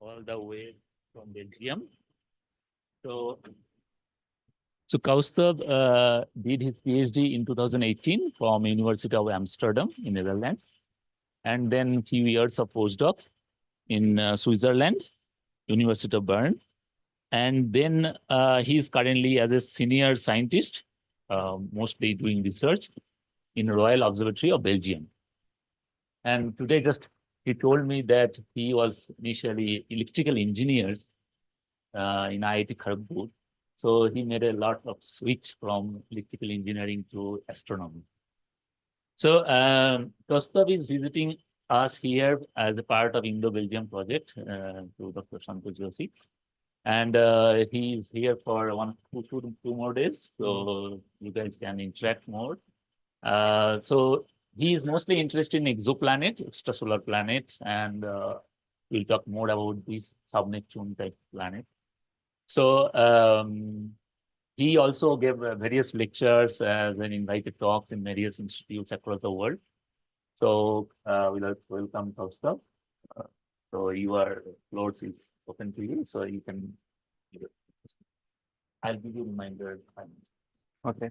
all the way from Belgium. So, so Kaustubh did his PhD in 2018 from University of Amsterdam in Netherlands, and then few years of postdoc in Switzerland, University of Bern. And then he is currently as a senior scientist, mostly doing research in Royal Observatory of Belgium. And today just he told me that he was initially electrical engineer in IIT Kharagpur. So he made a lot of switch from electrical engineering to astronomy. So Kaustubh is visiting us here as a part of Indo-Belgium project to Dr. Santosh Joshi. And he is here for two more days. So you guys can interact more. So he is mostly interested in exoplanet, extrasolar planets, and we'll talk more about these Sub-Neptune type planet. So he also gave various lectures and invited talks in various institutes across the world. So we'll welcome Kaustubh. So your floor is open to you, so you can. I'll give you a reminder. Okay.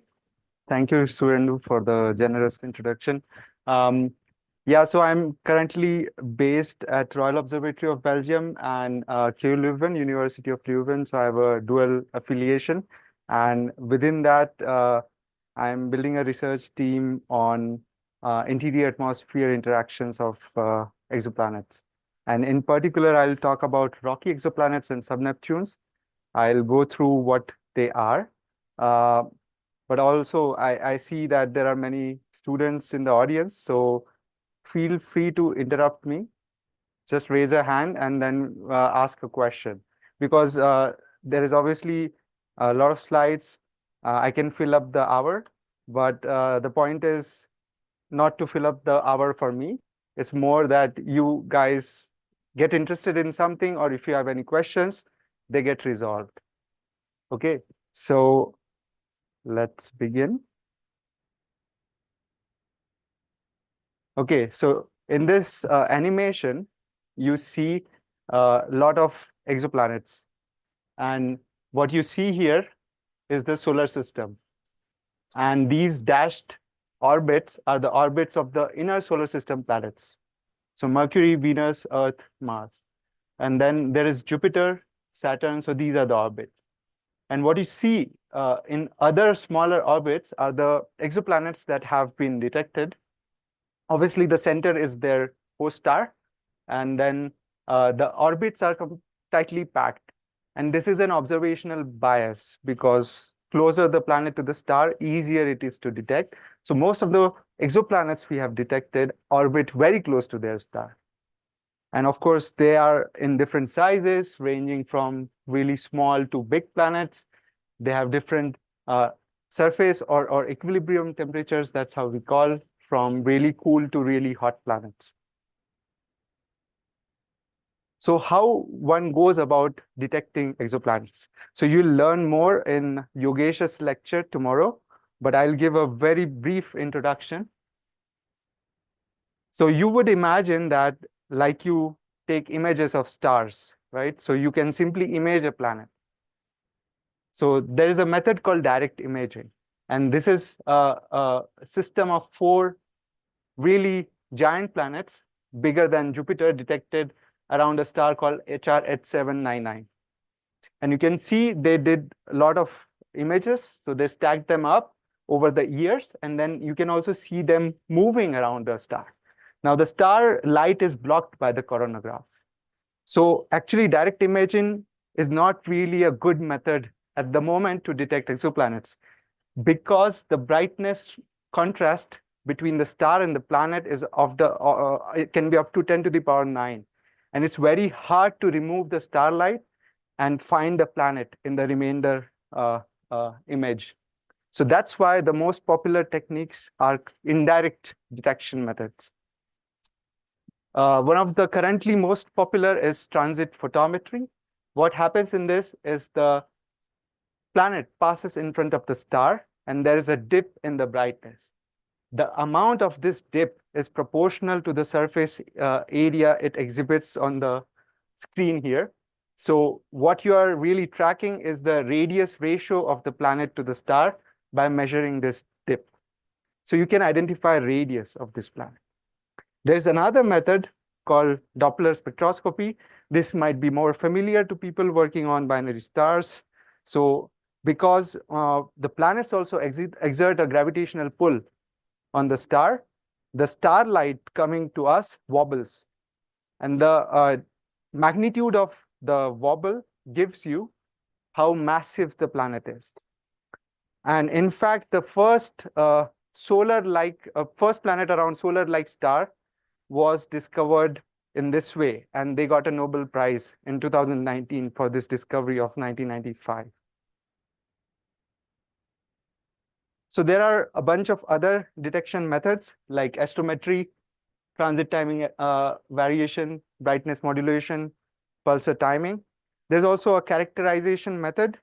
Thank you, Surendu, for the generous introduction. Yeah, so I'm currently based at Royal Observatory of Belgium and TU Leuven, University of Leuven. So I have a dual affiliation. And within that, I'm building a research team on interior atmosphere interactions of exoplanets. And in particular, I'll talk about rocky exoplanets and sub-Neptunes. I'll go through what they are. But also, I see that there are many students in the audience, so feel free to interrupt me. Just raise a hand and then ask a question. Because there is obviously a lot of slides. I can fill up the hour, but the point is not to fill up the hour for me. It's more that you guys get interested in something, or if you have any questions, they get resolved. Okay, so let's begin. Okay, so in this animation, you see a lot of exoplanets. And what you see here is the solar system. And these dashed orbits are the orbits of the inner solar system planets. So Mercury, Venus, Earth, Mars. And then there is Jupiter, Saturn. So these are the orbits. And what you see in other smaller orbits are the exoplanets that have been detected. Obviously, the center is their host star, and then the orbits are tightly packed. And this is an observational bias because closer the planet to the star, easier it is to detect. So most of the exoplanets we have detected orbit very close to their star. And of course, they are in different sizes, ranging from really small to big planets. They have different surface or equilibrium temperatures. That's how we call, from really cool to really hot planets. So how one goes about detecting exoplanets. So you'll learn more in Yogesh's lecture tomorrow, but I'll give a very brief introduction. So you would imagine that like you take images of stars, right? So you can simply image a planet. So there is a method called direct imaging. And this is a system of 4 really giant planets, bigger than Jupiter, detected around a star called HR 8799. And you can see they did a lot of images. So they stacked them up over the years. And then you can also see them moving around the star. Now, the star light is blocked by the coronagraph. So actually, direct imaging is not really a good method at the moment to detect exoplanets, because the brightness contrast between the star and the planet is of the it can be up to 10 to the power 9, and it's very hard to remove the starlight and find a planet in the remainder image. So that's why the most popular techniques are indirect detection methods. One of the currently most popular is transit photometry. What happens in this is the planet passes in front of the star, and there is a dip in the brightness. The amount of this dip is proportional to the surface area it exhibits on the screen here. So what you are really tracking is the radius ratio of the planet to the star by measuring this dip. So you can identify radius of this planet. There's another method called Doppler spectroscopy. This might be more familiar to people working on binary stars. So because the planets also exert a gravitational pull on the starlight coming to us wobbles. And the magnitude of the wobble gives you how massive the planet is. And in fact, the first first planet around solar-like star was discovered in this way, and they got a Nobel Prize in 2019 for this discovery of 1995. So there are a bunch of other detection methods like astrometry, transit timing variation, brightness modulation, pulsar timing. There's also a characterization method,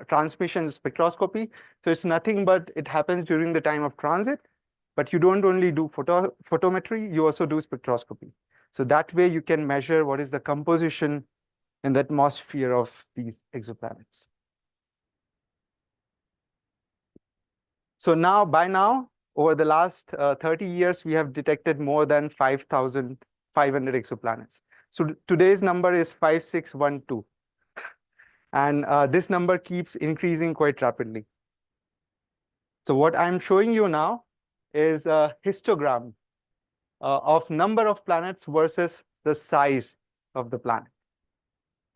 transmission spectroscopy. So it's nothing but it happens during the time of transit, but you don't only do photometry, you also do spectroscopy. So that way you can measure what is the composition in the atmosphere of these exoplanets. So by now, over the last 30 years, we have detected more than 5,500 exoplanets. So today's number is 5612. And this number keeps increasing quite rapidly. So what I'm showing you now is a histogram of number of planets versus the size of the planet.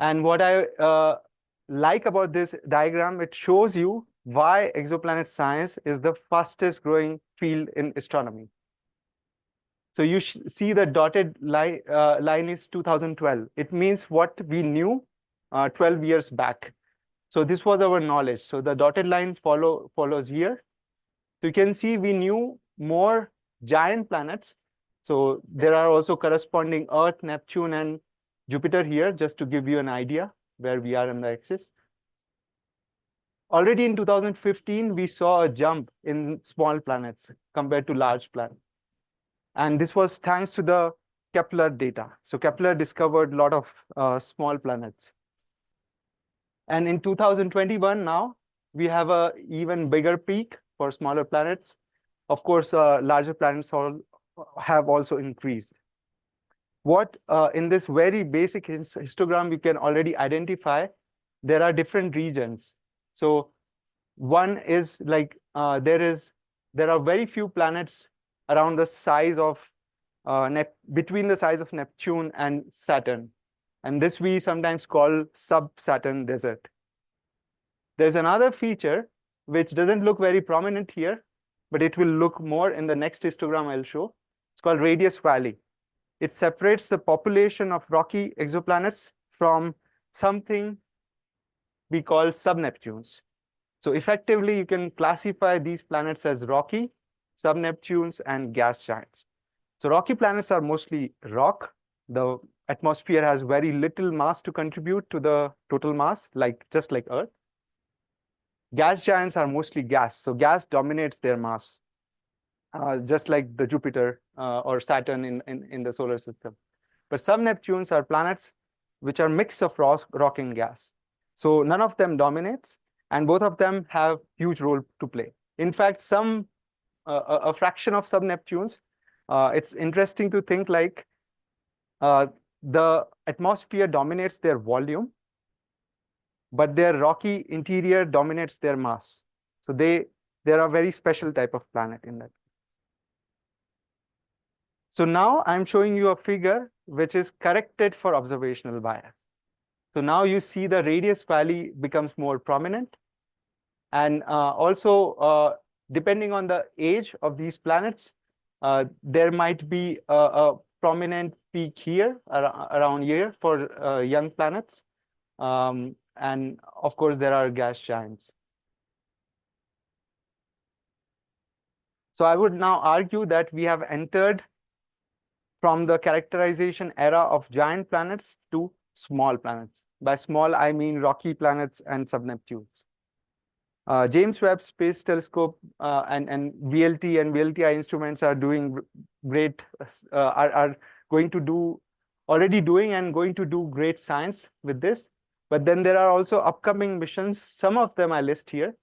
And what I like about this diagram, it shows you why exoplanet science is the fastest growing field in astronomy. So you see the dotted line is 2012. It means what we knew 12 years back. So this was our knowledge. So the dotted line follows here. So you can see we knew more giant planets. So there are also corresponding Earth, Neptune, and Jupiter here, just to give you an idea where we are on the axis. Already in 2015, we saw a jump in small planets compared to large planets. And this was thanks to the Kepler data. So Kepler discovered a lot of small planets. And in 2021 now, we have an even bigger peak for smaller planets. Of course, larger planets have also increased. What in this very basic histogram we can already identify, there are different regions. So one is like there are very few planets around the size of between the size of Neptune and Saturn, and this we sometimes call sub-Saturn desert. There's another feature which doesn't look very prominent here, but it will look more in the next histogram I'll show. It's called radius valley. It separates the population of rocky exoplanets from something we call sub-Neptunes. So effectively, you can classify these planets as rocky, sub-Neptunes, and gas giants. So rocky planets are mostly rock. The atmosphere has very little mass to contribute to the total mass, just like Earth. Gas giants are mostly gas. So gas dominates their mass, just like the Jupiter or Saturn in the solar system. But sub-Neptunes are planets which are mix of rock and gas. So none of them dominates, and both of them have huge role to play. In fact, a fraction of sub-Neptunes, it's interesting to think like the atmosphere dominates their volume, but their rocky interior dominates their mass. So they're a very special type of planet in that. So now I'm showing you a figure which is corrected for observational bias. So now you see the radius valley becomes more prominent. And also, depending on the age of these planets, there might be a prominent peak here, around here for young planets. And of course, there are gas giants. So I would now argue that we have entered from the characterization era of giant planets to small planets. By small, I mean rocky planets and sub-Neptunes. James Webb Space Telescope and VLT and VLTI instruments are doing great, are going to do already doing and going to do great science with this. But then there are also upcoming missions. Some of them I list here.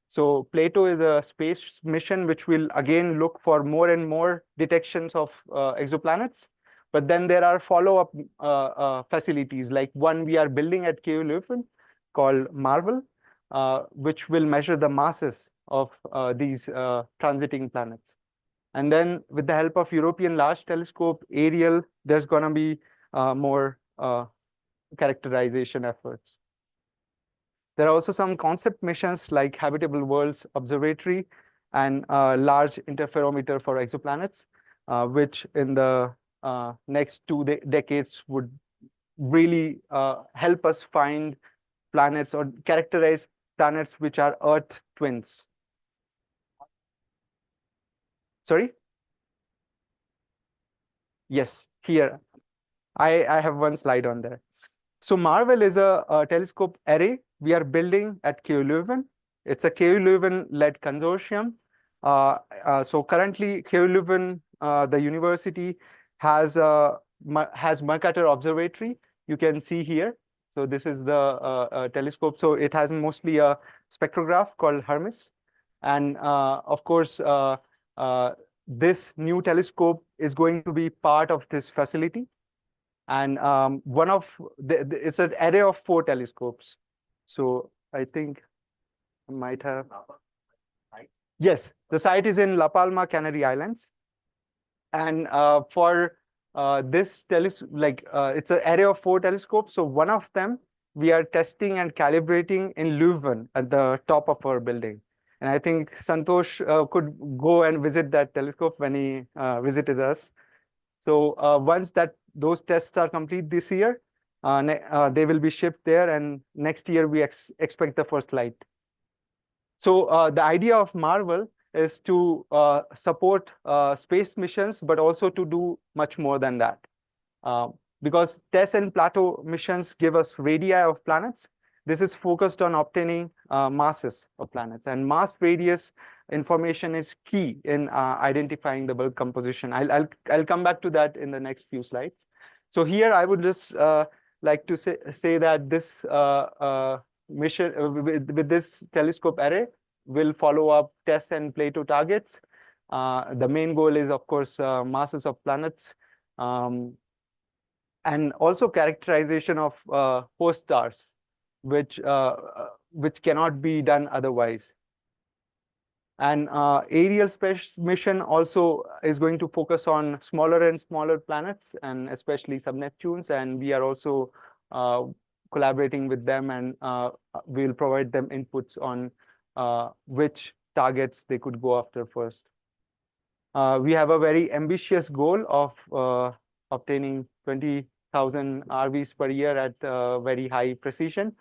So Plato is a space mission which will again look for more and more detections of exoplanets. But then there are follow-up facilities, like one we are building at KU Leuven called Marvel, which will measure the masses of these transiting planets. And then with the help of European Large Telescope, Ariel, there's going to be more characterization efforts. There are also some concept missions like Habitable Worlds Observatory and Large Interferometer for Exoplanets, which in the next 2 decades would really help us find planets or characterize planets which are Earth twins. Sorry? Yes, here. I have one slide on there. So Marvel is a telescope array we are building at KU Leuven. It's a KU Leuven-led consortium. So currently, KU Leuven, the university, has Mercator Observatory. You can see here. So this is the telescope. So it has mostly a spectrograph called Hermes. And of course, this new telescope is going to be part of this facility. And it's an array of 4 telescopes. So I think I might have. Yes, the site is in La Palma, Canary Islands. And for this telescope, it's an array of 4 telescopes. So one of them we are testing and calibrating in Leuven at the top of our building. And I think Santosh could go and visit that telescope when he visited us. So once those tests are complete this year, they will be shipped there, and next year we expect the first light. So the idea of Marvel is to support space missions, but also to do much more than that. Because TESS and Plato missions give us radii of planets. This is focused on obtaining masses of planets, and mass radius information is key in identifying the bulk composition. I'll come back to that in the next few slides. So here I would just like to say that this mission with this telescope array will follow up TESS and Plato targets. The main goal is, of course, masses of planets, and also characterization of host stars, which cannot be done otherwise. And Ariel space mission also is going to focus on smaller and smaller planets, and especially Sub-Neptunes. And we are also collaborating with them, and we'll provide them inputs on which targets they could go after first. We have a very ambitious goal of obtaining 20,000 RVs per year at very high precision.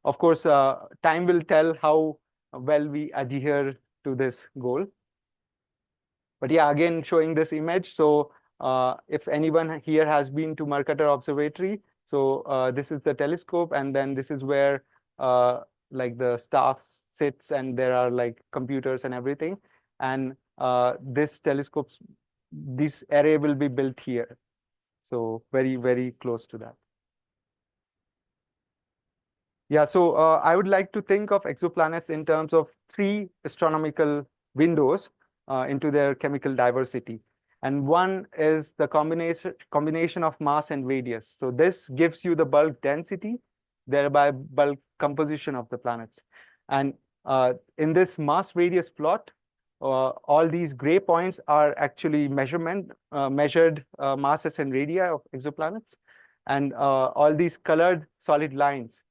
Of course, time will tell how well we adhere to this goal. But yeah, again, showing this image. So if anyone here has been to Mercator Observatory, so this is the telescope, and then this is where like the staff sits, and there are like computers and everything. And this array will be built here. So very, very close to that. Yeah, so I would like to think of exoplanets in terms of 3 astronomical windows into their chemical diversity. And one is the combination of mass and radius. So this gives you the bulk density, thereby bulk composition of the planets. And in this mass radius plot, all these gray points are actually measured masses and radii of exoplanets. And all these colored solid lines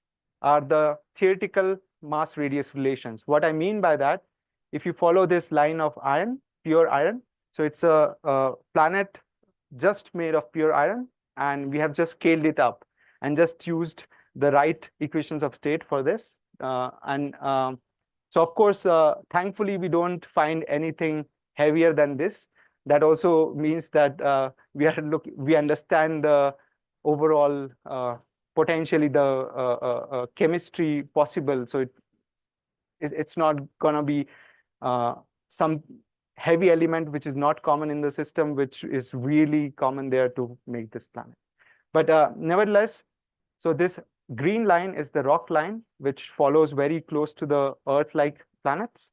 are the theoretical mass radius relations. What I mean by that, if you follow this line of iron, pure iron, so it's a planet just made of pure iron, and we have just scaled it up and just used the right equations of state for this. So of course, thankfully, we don't find anything heavier than this. That also means that we understand the overall potentially the chemistry possible. So it's not going to be some heavy element which is not common in the system, which is really common there to make this planet. But nevertheless, so this green line is the rock line, which follows very close to the Earth-like planets.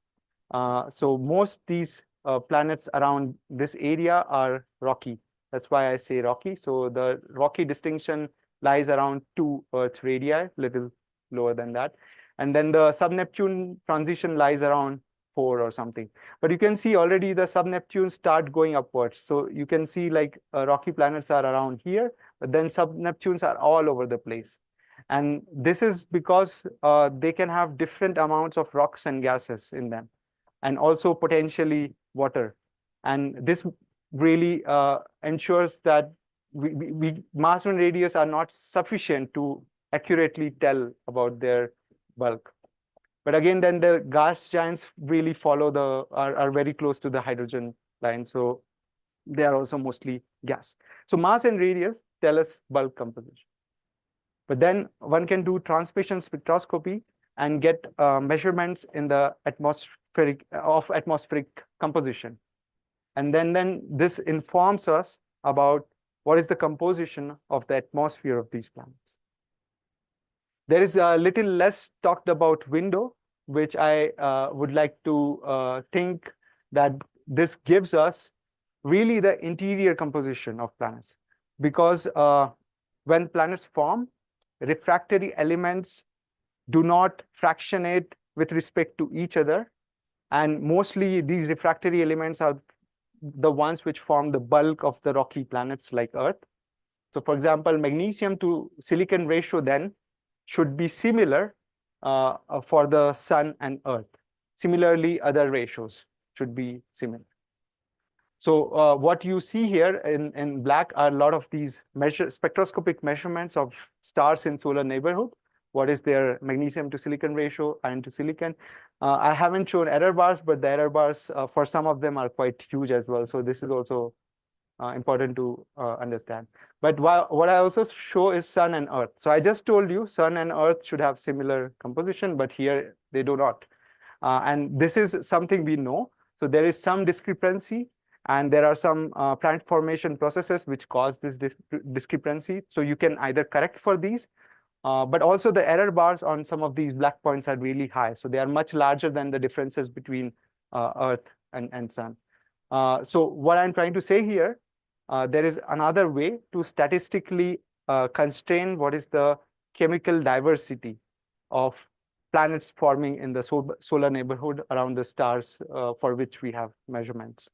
So most these planets around this area are rocky. That's why I say rocky. So the rocky distinction lies around 2 Earth radii, little lower than that. And then the sub-Neptune transition lies around 4 or something. But you can see already the sub-Neptunes start going upwards. So you can see like rocky planets are around here, but then sub-Neptunes are all over the place. And this is because they can have different amounts of rocks and gases in them, and also potentially water. And this really ensures that mass and radius are not sufficient to accurately tell about their bulk. But again, then the gas giants really follow are very close to the hydrogen line. So they are also mostly gas. So mass and radius tell us bulk composition. But then one can do transmission spectroscopy and get measurements in the atmospheric composition. And then this informs us about what is the composition of the atmosphere of these planets. There is a little less talked about window, which I would like to think that this gives us really the interior composition of planets. Because when planets form, refractory elements do not fractionate with respect to each other. And mostly these refractory elements are the ones which form the bulk of the rocky planets like Earth. So for example, magnesium to silicon ratio then should be similar for the Sun and Earth. Similarly, other ratios should be similar. So what you see here in black are a lot of these spectroscopic measurements of stars in solar neighborhood. What is their magnesium to silicon ratio, iron to silicon? I haven't shown error bars, but the error bars for some of them are quite huge as well. So this is also important to understand. But what I also show is Sun and Earth. So I just told you Sun and Earth should have similar composition, but here they do not. And this is something we know. So there is some discrepancy, and there are some planet formation processes which cause this discrepancy. So you can either correct for these, but also the error bars on some of these black points are really high. So they are much larger than the differences between Earth and Sun. So what I'm trying to say here, there is another way to statistically constrain what is the chemical diversity of planets forming in the solar neighborhood around the stars for which we have measurements.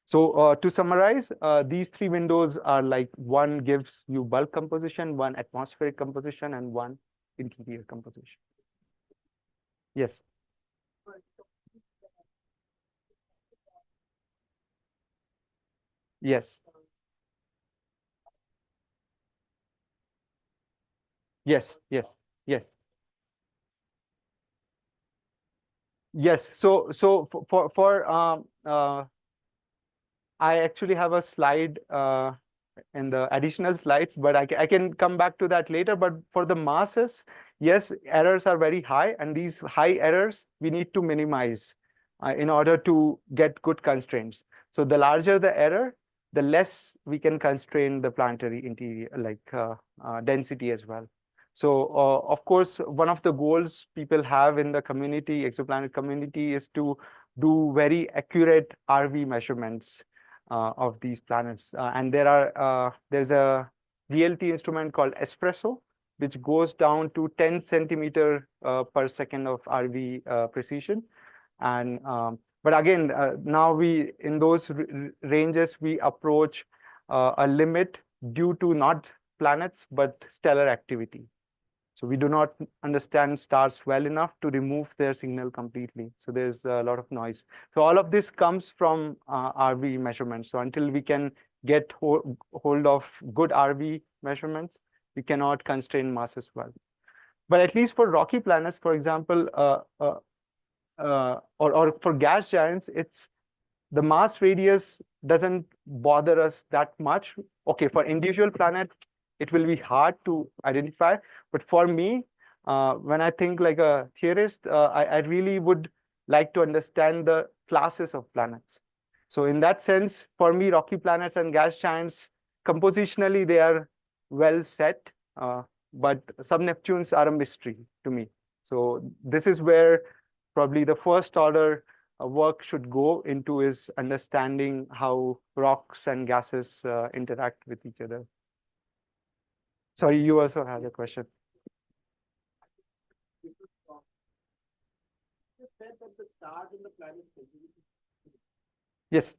So to summarize, these 3 windows are like one gives you bulk composition, one atmospheric composition, and one interior composition. Yes. Yes. Yes. Yes. Yes. Yes. So I actually have a slide in the additional slides, but I can come back to that later. But for the masses, yes, errors are very high, and these high errors we need to minimize in order to get good constraints. So the larger the error, the less we can constrain the planetary interior, like density as well. So of course, one of the goals people have in the community, exoplanet community, is to do very accurate RV measurements of these planets. And there's a VLT instrument called Espresso, which goes down to 10 centimeter per second of RV precision. And but again, now we in those ranges we approach a limit due to not planets but stellar activity. So we do not understand stars well enough to remove their signal completely. So there's a lot of noise. So all of this comes from RV measurements. So until we can get hold of good RV measurements, we cannot constrain mass as well. But at least for rocky planets, for example, or for gas giants, it's the mass radius doesn't bother us that much. Okay, for individual planet, it will be hard to identify. But for me, when I think like a theorist, I really would like to understand the classes of planets. So in that sense, for me, rocky planets and gas giants compositionally they are well set, but sub-Neptunes are a mystery to me. So this is where probably the first order work should go into, is understanding how rocks and gases interact with each other. Sorry, you also had a question. Yes.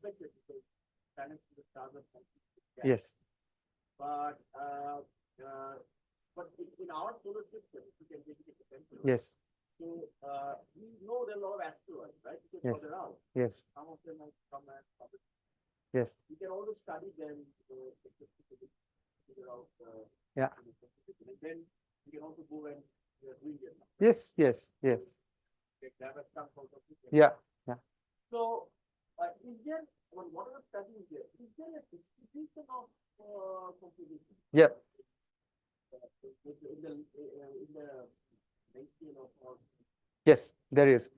Yes. But in our solar system, if you can take it potential. Yes. So we know there are a lot of asteroids, right? We can Yes. figure out. Yes. Some of them might come and others. Yes. We can also study them to figure out. Yeah. And then we can also go and doing it. Yes. Yes. Yes. Yeah. Yeah. So is there, what are the studies there? Is there a distribution of composition? Yeah. In the Yes, there is.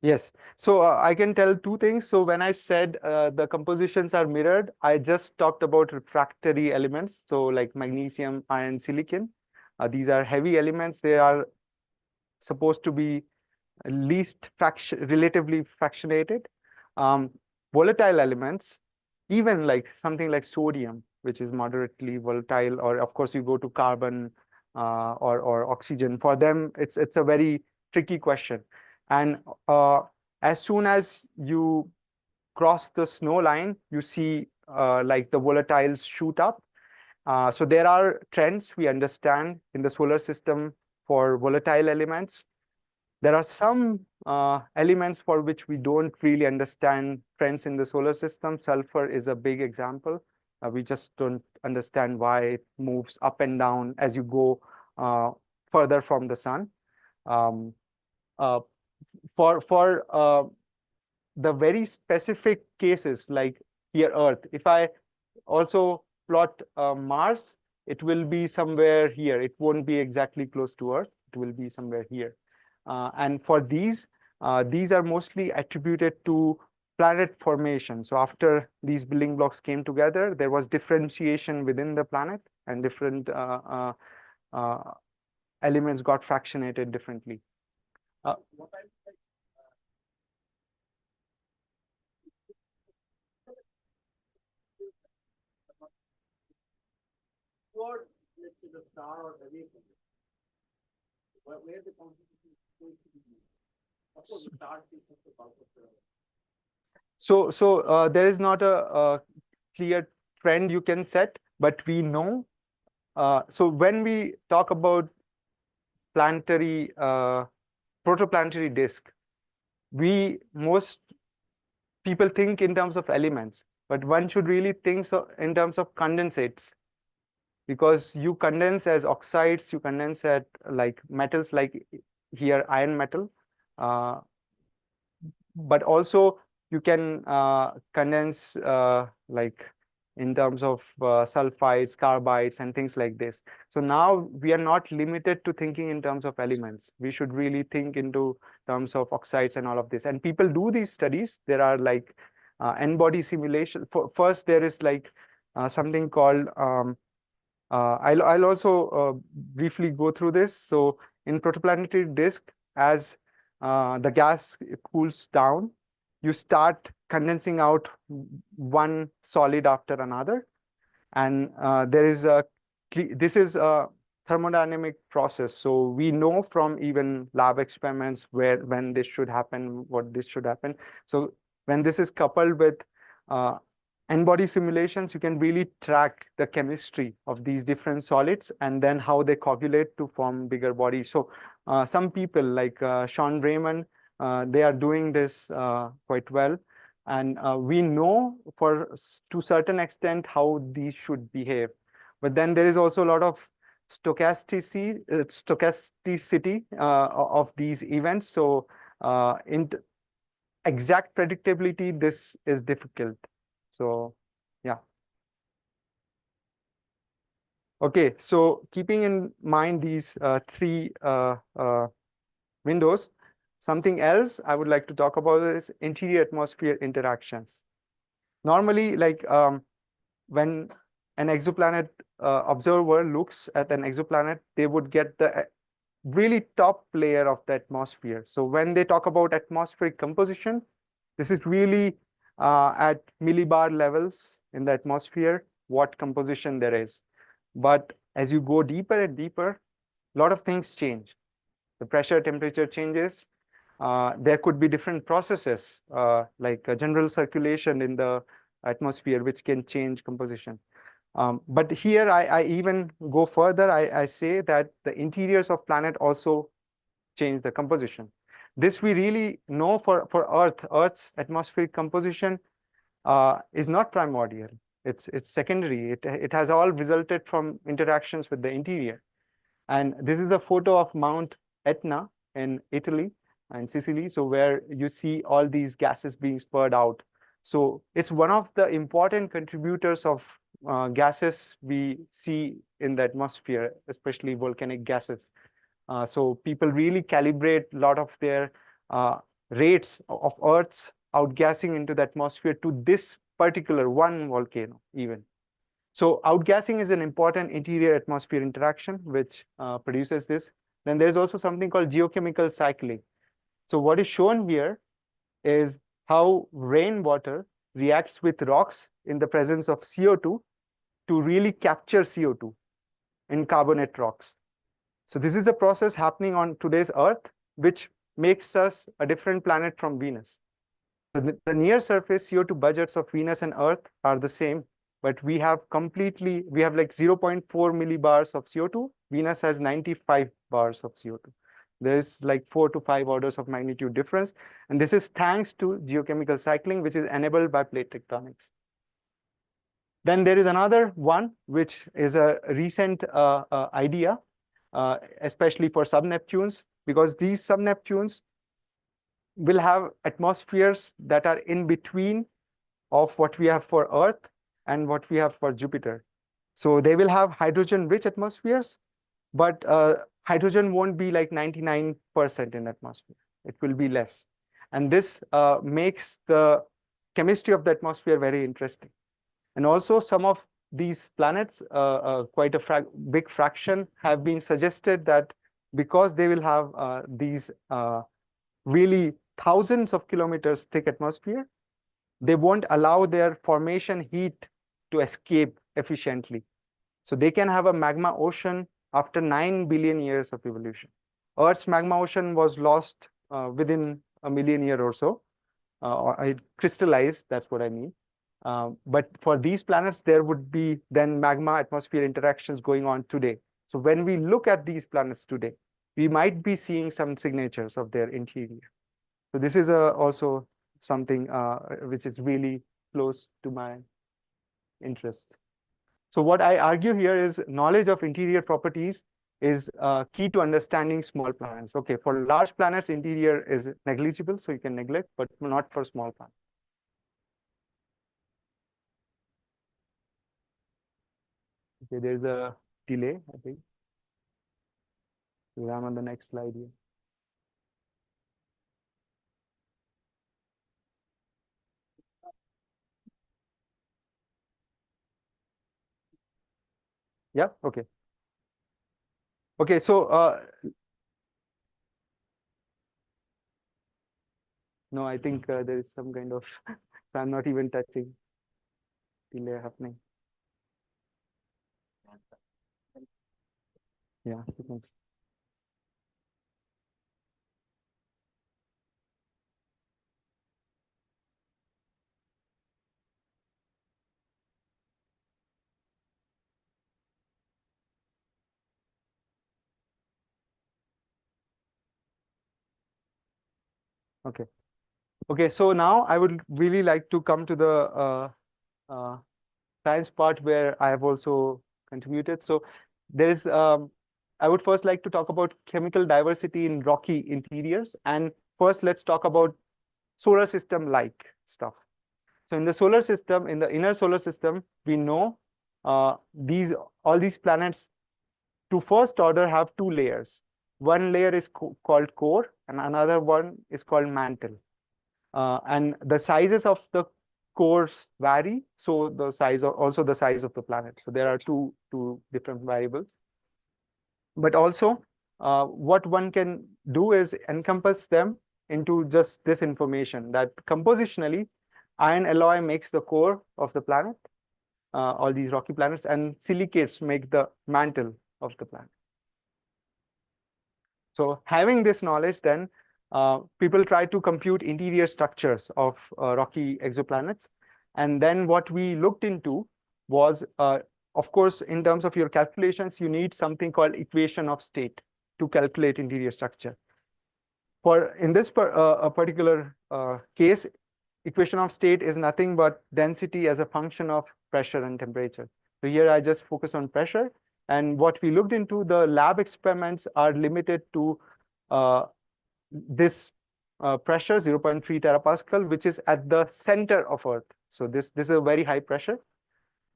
Yes. So I can tell two things. So when I said the compositions are mirrored, I just talked about refractory elements. So like magnesium, iron, silicon. These are heavy elements. They are supposed to be relatively fractionated. Volatile elements, even like something like sodium, which is moderately volatile, or of course you go to carbon or oxygen. For them, it's a very tricky question. And as soon as you cross the snow line, you see like the volatiles shoot up. So there are trends we understand in the solar system for volatile elements. There are some elements for which we don't really understand trends in the solar system. Sulfur is a big example. We just don't understand why it moves up and down as you go further from the sun. For the very specific cases like here Earth, if I also plot Mars, it will be somewhere here. It won't be exactly close to Earth. It will be somewhere here. And for these are mostly attributed to planet formation. So after these building blocks came together, there was differentiation within the planet, and different elements got fractionated differently. Let's say the star or away from it. Where the composition is going to be used. Of course, the star is just a bulk of the. So there is not a clear trend you can set, but we know. So when we talk about planetary, protoplanetary disk, most people think in terms of elements, but one should really think in terms of condensates, because you condense as oxides, you condense at like metals, like here iron metal, but also you can condense like in terms of sulfides, carbides, and things like this. So now we are not limited to thinking in terms of elements. We should really think into terms of oxides and all of this. And people do these studies. There are like n-body simulation. First, there is like something called, I'll also briefly go through this. So in protoplanetary disk, as the gas cools down, you start condensing out one solid after another. And this is a thermodynamic process. So we know from even lab experiments when this should happen, what this should happen. So when this is coupled with n-body simulations, you can really track the chemistry of these different solids and then how they coagulate to form bigger bodies. So some people like Sean Raymond, they are doing this quite well. And we know to a certain extent how these should behave. But then there is also a lot of stochasticity of these events. So in exact predictability, this is difficult. So yeah. Okay, so keeping in mind these three windows, something else I would like to talk about is interior atmosphere interactions. normally, like when an exoplanet observer looks at an exoplanet, they would get the really top layer of the atmosphere. So when they talk about atmospheric composition, this is really at millibar levels in the atmosphere, what composition there is. But as you go deeper and deeper, a lot of things change. The pressure, temperature changes. There could be different processes, like general circulation in the atmosphere, which can change composition. But here I even go further. I say that the interiors of planet also change the composition. This we really know for Earth. Earth's atmospheric composition is not primordial. It's secondary. It has all resulted from interactions with the interior. And this is a photo of Mount Etna in Italy and Sicily. So where you see all these gases being spurred out. So it's one of the important contributors of gases we see in the atmosphere, especially volcanic gases. So people really calibrate a lot of their rates of Earth's outgassing into the atmosphere to this particular one volcano even. So outgassing is an important interior atmosphere interaction which produces this. Then there's also something called geochemical cycling. So what is shown here is how rainwater reacts with rocks in the presence of CO2 to really capture CO2 in carbonate rocks. So this is a process happening on today's Earth, which makes us a different planet from Venus. The near surface CO2 budgets of Venus and Earth are the same, but we have like 0.4 millibars of CO2. Venus has 95 bars of CO2. There is like 4 to 5 orders of magnitude difference. And this is thanks to geochemical cycling, which is enabled by plate tectonics. Then there is another one, which is a recent idea, especially for sub-Neptunes, because these sub-Neptunes will have atmospheres that are in between of what we have for Earth and what we have for Jupiter. So they will have hydrogen-rich atmospheres, but hydrogen won't be like 99% in atmosphere. It will be less. And this makes the chemistry of the atmosphere very interesting. And also some of these planets, quite a big fraction, have been suggested that because they will have these really thousands of kilometers thick atmosphere, they won't allow their formation heat to escape efficiently. So they can have a magma ocean after 9 billion years of evolution. Earth's magma ocean was lost within a million years or so, or it crystallized, that's what I mean. But for these planets, there would be then magma atmosphere interactions going on today. So when we look at these planets today, we might be seeing some signatures of their interior. So this is also something which is really close to my interest. So what I argue here is knowledge of interior properties is key to understanding small planets. Okay, for large planets, interior is negligible, so you can neglect, but not for small planets. Okay, there's a delay, I think. I'm on the next slide here. Yeah, okay. Okay, so no, I think there is some kind of, so I'm not even touching delay happening. Yeah, okay. Okay, so now I would really like to come to the science part where I have also contributed. So there's, I would first like to talk about chemical diversity in rocky interiors. And first, let's talk about solar system-like stuff. So in the solar system, in the inner solar system, we know all these planets to first order have two layers. One layer is called core, and another one is called mantle. And the sizes of the cores vary, so the size of also the size of the planet. So there are two different variables. But also, what one can do is encompass them into just this information that compositionally, iron alloy makes the core of the planet, all these rocky planets, and silicates make the mantle of the planet. So having this knowledge, then people try to compute interior structures of rocky exoplanets. And then what we looked into was, of course, in terms of your calculations, you need something called equation of state to calculate interior structure. For in this particular case, equation of state is nothing but density as a function of pressure and temperature. So here I just focus on pressure. And what we looked into, the lab experiments are limited to this pressure, 0.3 terapascal, which is at the center of Earth. So this is a very high pressure.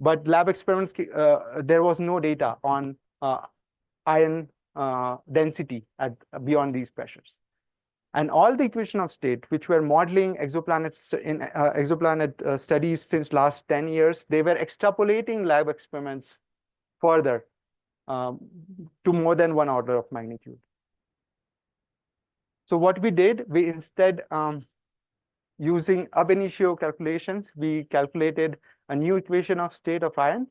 But lab experiments, there was no data on iron density at beyond these pressures. And all the equation of state, which were modeling exoplanets in exoplanet studies since last 10 years, they were extrapolating lab experiments further to more than one order of magnitude. So what we did, we instead, using ab initio calculations, we calculated a new equation of state of iron.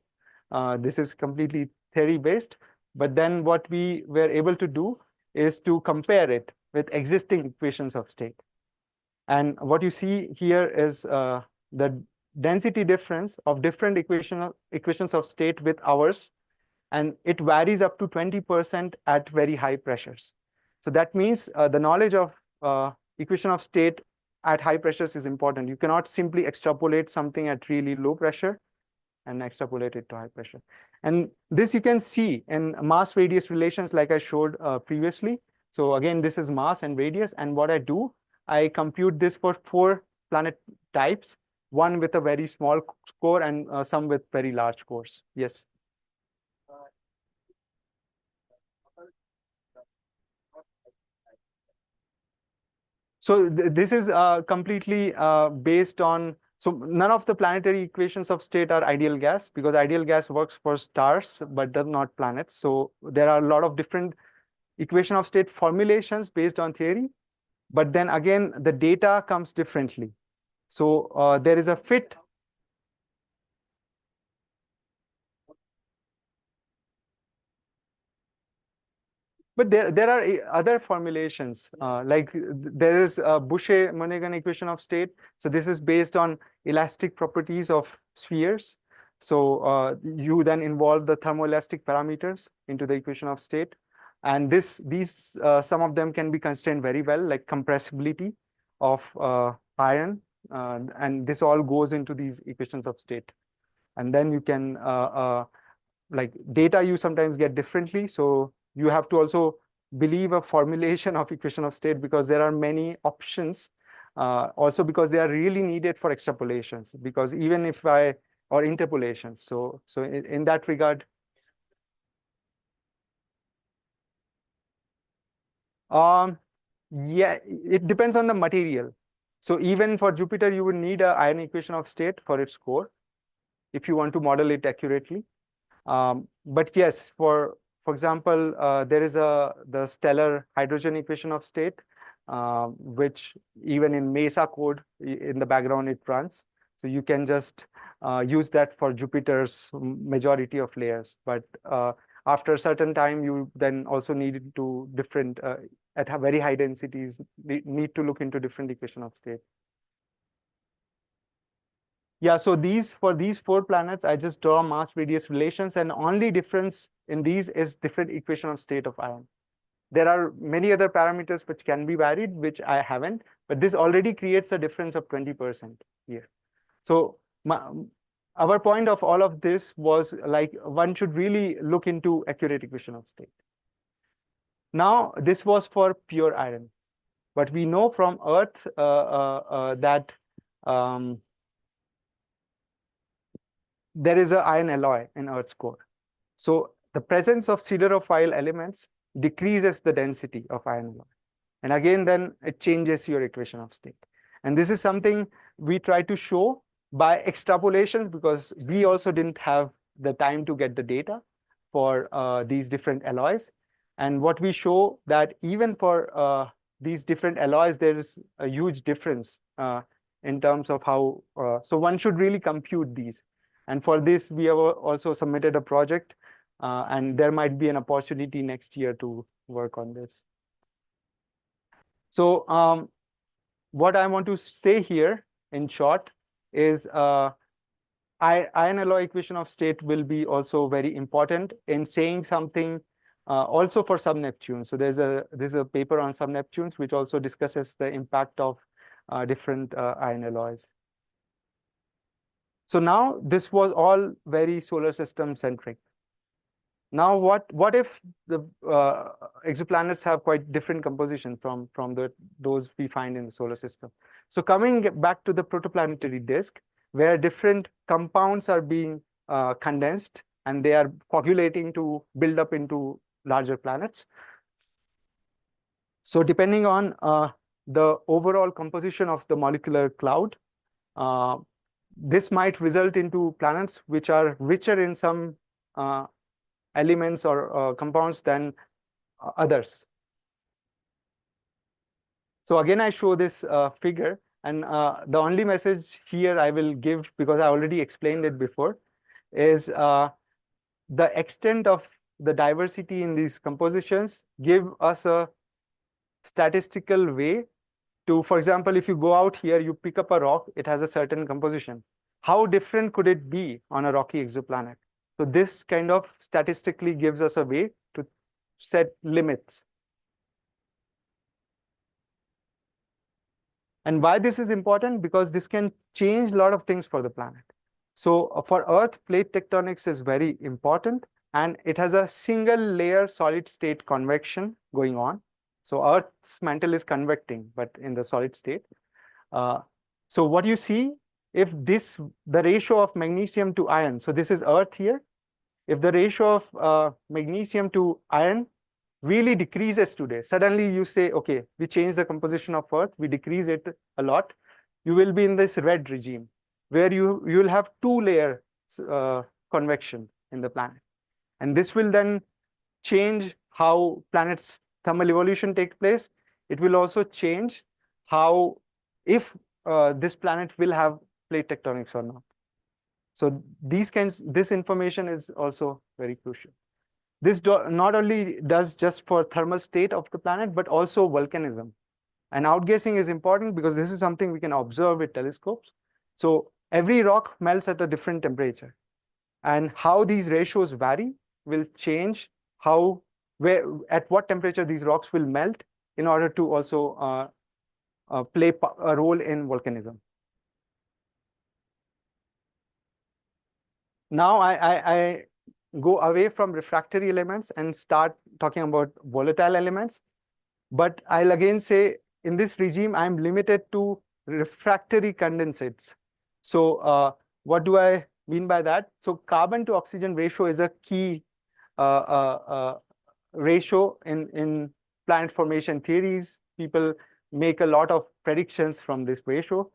This is completely theory-based. But then what we were able to do is to compare it with existing equations of state. And what you see here is the density difference of different equations of state with ours. And it varies up to 20% at very high pressures. So that means the knowledge of equation of state at high pressures is important. You cannot simply extrapolate something at really low pressure and extrapolate it to high pressure. And this you can see in mass radius relations like I showed previously. So again, this is mass and radius. And what I do, I compute this for 4 planet types, one with a very small core and some with very large cores. Yes. So this is completely based on, so none of the planetary equations of state are ideal gas, because ideal gas works for stars, but does not planets. So there are a lot of different equation of state formulations based on theory. But then again, the data comes differently. So there is a fit. But there are other formulations, like there is a Boucher-Monaghan equation of state. So this is based on elastic properties of spheres. So you then involve the thermoelastic parameters into the equation of state. And these some of them can be constrained very well, like compressibility of iron. And this all goes into these equations of state. And then you can, like data you sometimes get differently. So you have to also believe a formulation of equation of state, because there are many options, also because they are really needed for extrapolations, because even if or interpolations. So in that regard, yeah, it depends on the material. So even for Jupiter, you would need an iron equation of state for its core if you want to model it accurately. But yes, for example, there is the stellar hydrogen equation of state, which even in MESA code in the background it runs. So you can just use that for Jupiter's majority of layers. But after a certain time, you then also need to different at very high densities need to look into different equation of state. Yeah, so for these 4 planets, I just draw mass radius relations, and only difference in these is different equation of state of iron. There are many other parameters which can be varied, which I haven't, but this already creates a difference of 20% here. So our point of all of this was like one should really look into accurate equation of state. Now, this was for pure iron, but we know from Earth that there is an iron alloy in Earth's core. So the presence of siderophile elements decreases the density of iron alloy. And again, then it changes your equation of state. And this is something we try to show by extrapolation, because we also didn't have the time to get the data for these different alloys. And what we show that even for these different alloys, there is a huge difference in terms of how, so one should really compute these. And for this, we have also submitted a project, and there might be an opportunity next year to work on this. So what I want to say here in short is iron alloy equation of state will be also very important in saying something also for Sub-Neptunes. So there's a paper on Sub-Neptunes which also discusses the impact of different iron alloys. So now this was all very solar system centric. Now what if the exoplanets have quite different composition from those we find in the solar system? So coming back to the protoplanetary disk, where different compounds are being condensed and they are coagulating to build up into larger planets. So depending on the overall composition of the molecular cloud, this might result into planets which are richer in some elements or compounds than others. So again, I show this figure, and the only message here I will give, because I already explained it before, is the extent of the diversity in these compositions give us a statistical way to, for example, if you go out here, you pick up a rock, it has a certain composition. How different could it be on a rocky exoplanet? So this kind of statistically gives us a way to set limits. And why this is important? Because this can change a lot of things for the planet. So for Earth, plate tectonics is very important, and it has a single layer solid state convection going on. So Earth's mantle is convecting, but in the solid state. So what you see, if the ratio of magnesium to iron, so this is Earth here, if the ratio of magnesium to iron really decreases today, suddenly you say, okay, we change the composition of Earth, we decrease it a lot, you will be in this red regime, where you will have two-layer convection in the planet. And this will then change how planets' thermal evolution takes place. It will also change how, if this planet will have plate tectonics or not. So this information is also very crucial. This not only does just for thermal state of the planet, but also volcanism. And outgassing is important because this is something we can observe with telescopes. So every rock melts at a different temperature. And how these ratios vary will change at what temperature these rocks will melt in order to also play a role in volcanism. Now I go away from refractory elements and start talking about volatile elements. But I'll again say, in this regime, I'm limited to refractory condensates. So what do I mean by that? So carbon to oxygen ratio is a key ratio in planet formation theories. People make a lot of predictions from this ratio.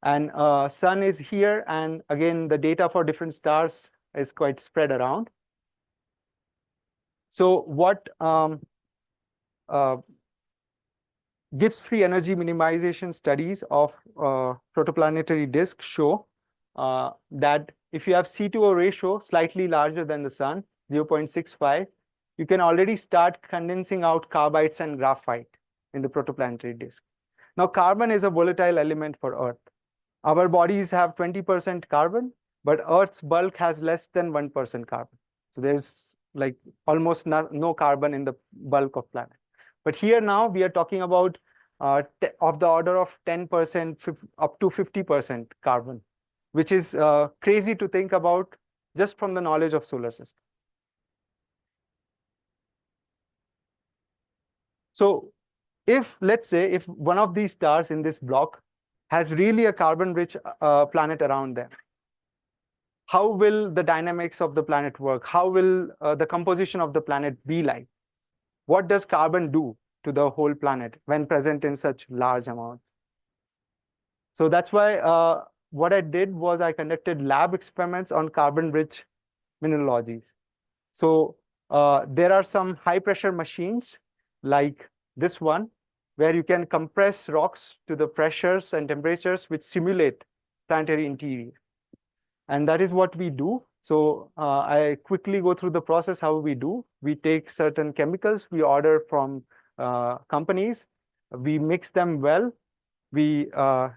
And sun is here. And again, the data for different stars is quite spread around. So what Gibbs free energy minimization studies of protoplanetary disk show that if you have C2O ratio slightly larger than the sun, 0.65, you can already start condensing out carbides and graphite in the protoplanetary disk. Now, carbon is a volatile element for Earth. Our bodies have 20% carbon, but Earth's bulk has less than 1% carbon. So there's like almost no carbon in the bulk of planet. But here now we are talking about of the order of 10% up to 50% carbon, which is crazy to think about just from the knowledge of solar system. So let's say if one of these stars in this block has really a carbon-rich planet around them, how will the dynamics of the planet work? How will the composition of the planet be like? What does carbon do to the whole planet when present in such large amounts? So that's why what I did was I conducted lab experiments on carbon-rich mineralogies. So there are some high pressure machines like this one, where you can compress rocks to the pressures and temperatures which simulate planetary interior. And that is what we do. So I quickly go through the process, how we do. We take certain chemicals we order from companies. We mix them well. We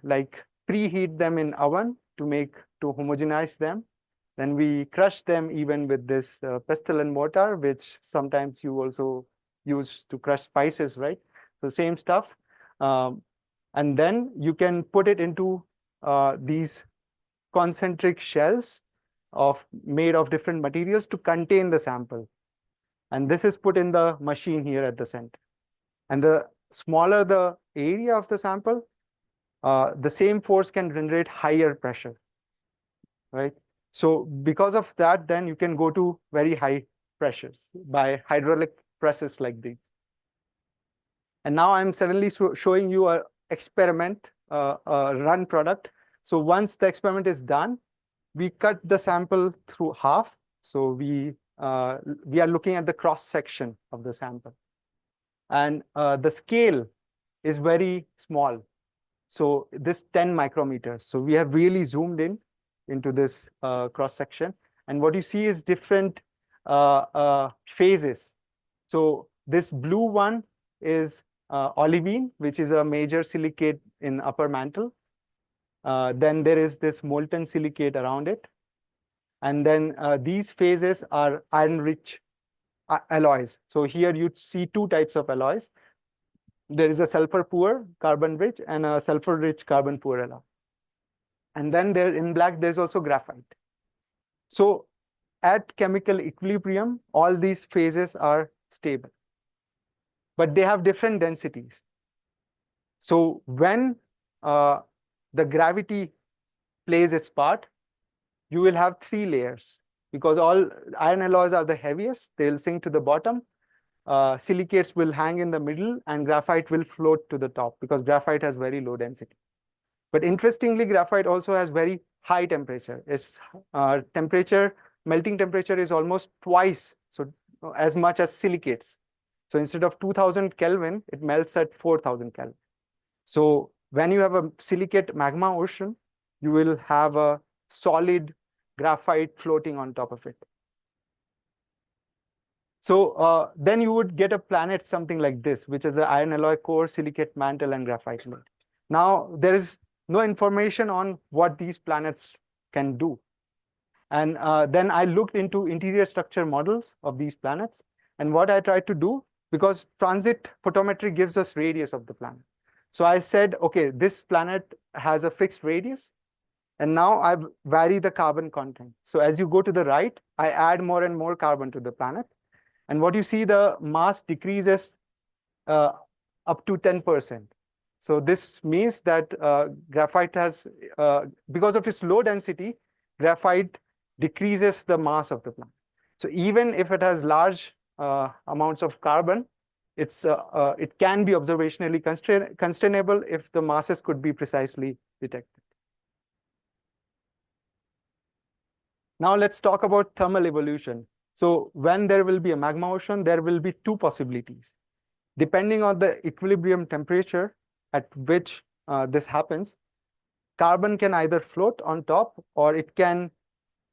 like preheat them in oven to homogenize them. Then we crush them even with this pestle and mortar, which sometimes you also use to crush spices, right? So same stuff. And then you can put it into these concentric shells made of different materials to contain the sample. And this is put in the machine here at the center. And the smaller the area of the sample, the same force can generate higher pressure, right? So because of that, then you can go to very high pressures by hydraulic presses like these. And now I'm suddenly showing you a experiment, run product. So once the experiment is done, we cut the sample through half. So we are looking at the cross section of the sample. And the scale is very small. So this 10 micrometers. So we have really zoomed into this cross section. And what you see is different phases. So this blue one is olivine, which is a major silicate in upper mantle. Then there is this molten silicate around it. And then these phases are iron-rich alloys. So here you see two types of alloys. There is a sulfur-poor carbon-rich and a sulfur-rich carbon-poor alloy. And then there in black, there's also graphite. So at chemical equilibrium, all these phases are stable, but they have different densities. So when the gravity plays its part, you will have three layers because all iron alloys are the heaviest. They'll sink to the bottom. Silicates will hang in the middle and graphite will float to the top because graphite has very low density. But interestingly, graphite also has very high temperature. Its melting temperature is almost twice so as much as silicates. So instead of 2000 Kelvin, it melts at 4000 Kelvin. So when you have a silicate magma ocean, you will have a solid graphite floating on top of it. So then you would get a planet something like this, which is an iron alloy core, silicate mantle, and graphite load. Now, there is no information on what these planets can do. And then I looked into interior structure models of these planets. And what I tried to do, because transit photometry gives us radius of the planet. So I said, okay, this planet has a fixed radius. And now I vary the carbon content. So as you go to the right, I add more and more carbon to the planet. And what you see, the mass decreases up to 10%. So this means that graphite has, because of its low density, graphite decreases the mass of the planet. So even if it has large amounts of carbon, it can be observationally constrainable if the masses could be precisely detected. Now let's talk about thermal evolution. So when there will be a magma ocean, there will be two possibilities. Depending on the equilibrium temperature at which this happens, carbon can either float on top or it can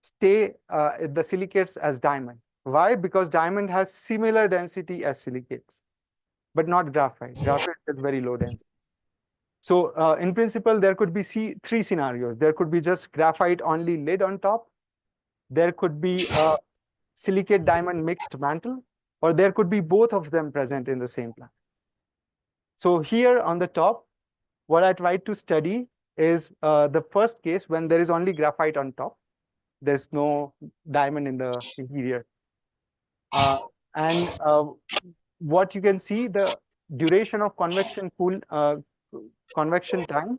stay the silicates as diamond. Why? Because diamond has similar density as silicates, but not graphite. Graphite is very low density. So in principle, there could be three scenarios. There could be just graphite only lid on top. There could be a silicate diamond mixed mantle, or there could be both of them present in the same planet. So here on the top, what I tried to study is the first case when there is only graphite on top. There's no diamond in the interior. And what you can see, the duration of convection time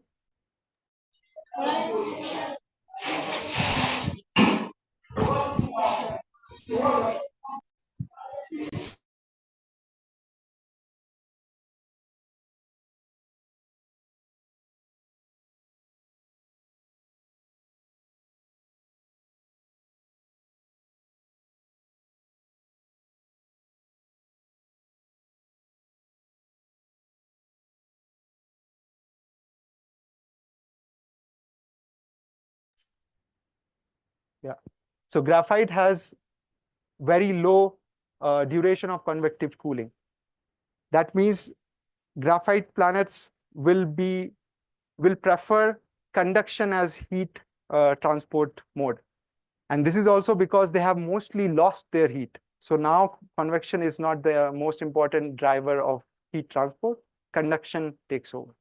Yeah. So graphite has very low duration of convective cooling. That means graphite planets will prefer conduction as heat transport mode. And this is also because they have mostly lost their heat. So now convection is not the most important driver of heat transport. Conduction takes over.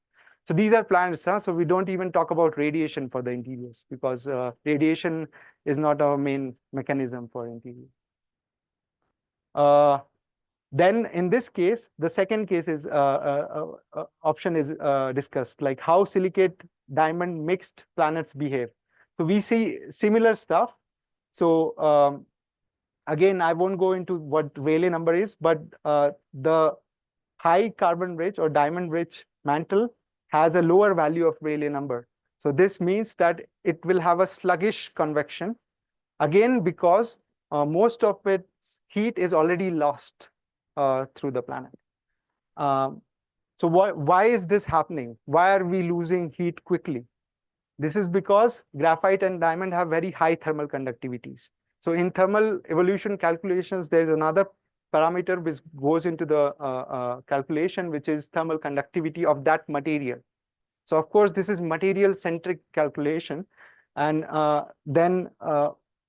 So these are planets, huh? So we don't even talk about radiation for the interiors because radiation is not our main mechanism for interior. Then in this case, the second case is option is discussed, like how silicate diamond mixed planets behave. So we see similar stuff. So again, I won't go into what Rayleigh number is, but the high carbon rich or diamond rich mantle has a lower value of Rayleigh number. So this means that it will have a sluggish convection, again, because most of its heat is already lost through the planet. So why is this happening? Why are we losing heat quickly? This is because graphite and diamond have very high thermal conductivities. So in thermal evolution calculations, there's another parameter which goes into the calculation, which is thermal conductivity of that material. So of course, this is material centric calculation. And then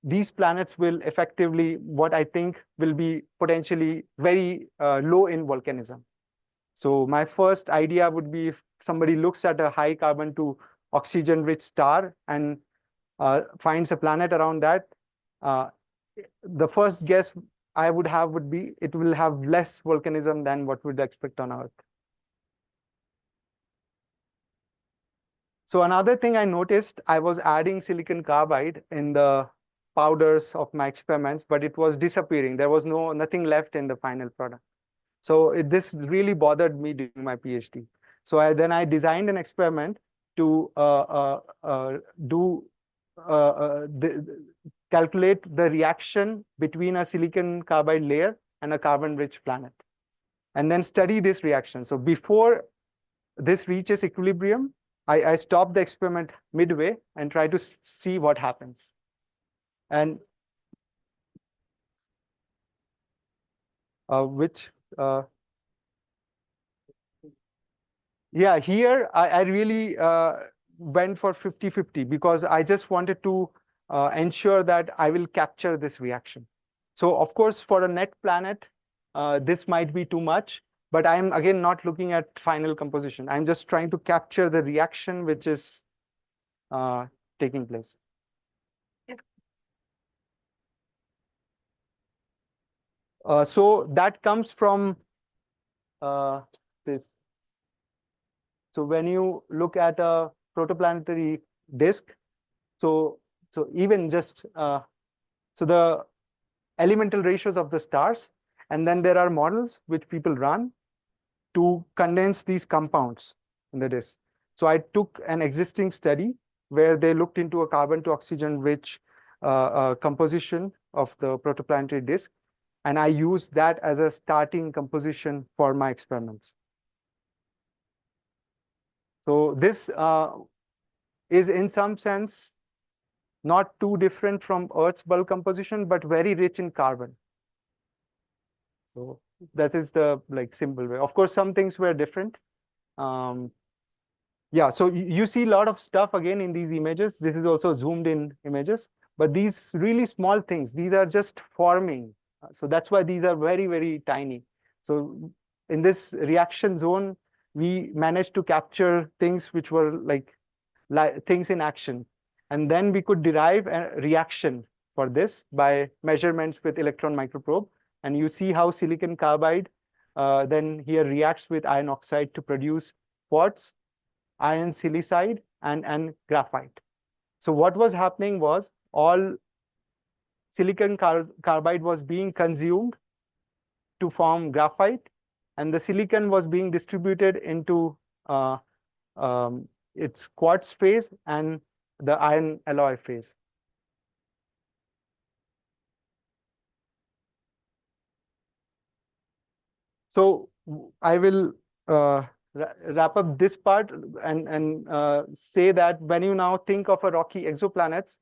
these planets will effectively, what I think will be potentially very low in volcanism. So my first idea would be if somebody looks at a high carbon to oxygen rich star and finds a planet around that, the first guess I would have would be it will have less volcanism than what we'd expect on Earth. So another thing I noticed, I was adding silicon carbide in the powders of my experiments, but it was disappearing. There was nothing left in the final product. So this really bothered me during my PhD. So then I designed an experiment to calculate the reaction between a silicon carbide layer and a carbon-rich planet, and then study this reaction. So before this reaches equilibrium, I stop the experiment midway and try to see what happens. And yeah, here I really went for 50-50 because I just wanted to ensure that I will capture this reaction. So of course, for a net planet, this might be too much, but I'm again not looking at final composition. I'm just trying to capture the reaction which is taking place. So that comes from this. So when you look at a protoplanetary disk, so even just so the elemental ratios of the stars, and then there are models which people run to condense these compounds in the disk. So I took an existing study where they looked into a carbon to oxygen rich composition of the protoplanetary disk, and I used that as a starting composition for my experiments. So this is in some sense not too different from Earth's bulk composition, but very rich in carbon. So that is the simple way. Of course, some things were different. Yeah, so you see a lot of stuff again in these images. This is also zoomed in images, but these really small things, these are just forming. So that's why these are very, very tiny. So in this reaction zone, we managed to capture things which were like things in action. And then we could derive a reaction for this by measurements with electron microprobe. And you see how silicon carbide then here reacts with iron oxide to produce quartz, iron silicide, and graphite. So what was happening was all silicon carbide was being consumed to form graphite, and the silicon was being distributed into its quartz phase and the iron alloy phase. So I will wrap up this part and say that when you now think of a rocky exoplanets,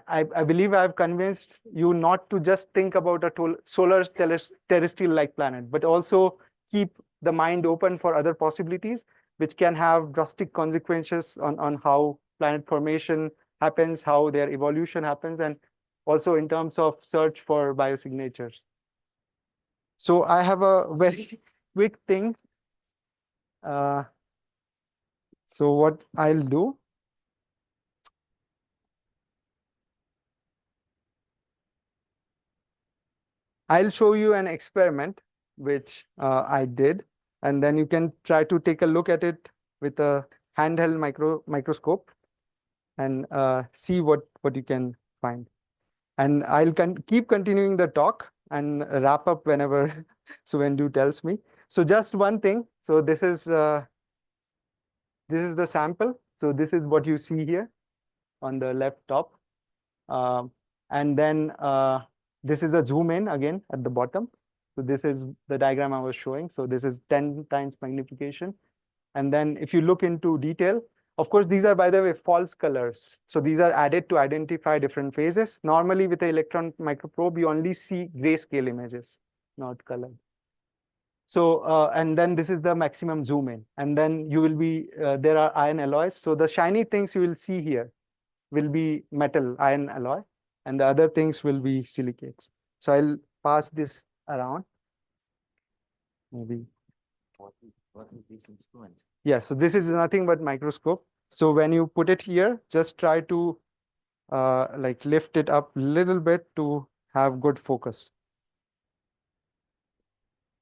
I believe I've convinced you not to just think about a solar terrestrial-like planet, but also keep the mind open for other possibilities, which can have drastic consequences on how planet formation happens, how their evolution happens, and also in terms of search for biosignatures. So I have a very quick thing. So what I'll do, I'll show you an experiment which I did, and then you can try to take a look at it with a handheld microscope and see what you can find. And I'll keep continuing the talk and wrap up whenever Suvendu tells me. So just one thing. So this is the sample. So this is what you see here on the left top. And then this is a zoom in again at the bottom. So this is the diagram I was showing. So this is 10 times magnification. And then if you look into detail, of course, these are, by the way, false colors. So these are added to identify different phases. Normally with the electron microprobe, you only see grayscale images, not colored. So, and then this is the maximum zoom in. And then you will be, there are iron alloys. So the shiny things you will see here will be metal iron alloy, and the other things will be silicates. So I'll pass this around. Maybe. What is this instrument? Yeah, so this is nothing but microscope. So when you put it here, just try to like lift it up a little bit to have good focus.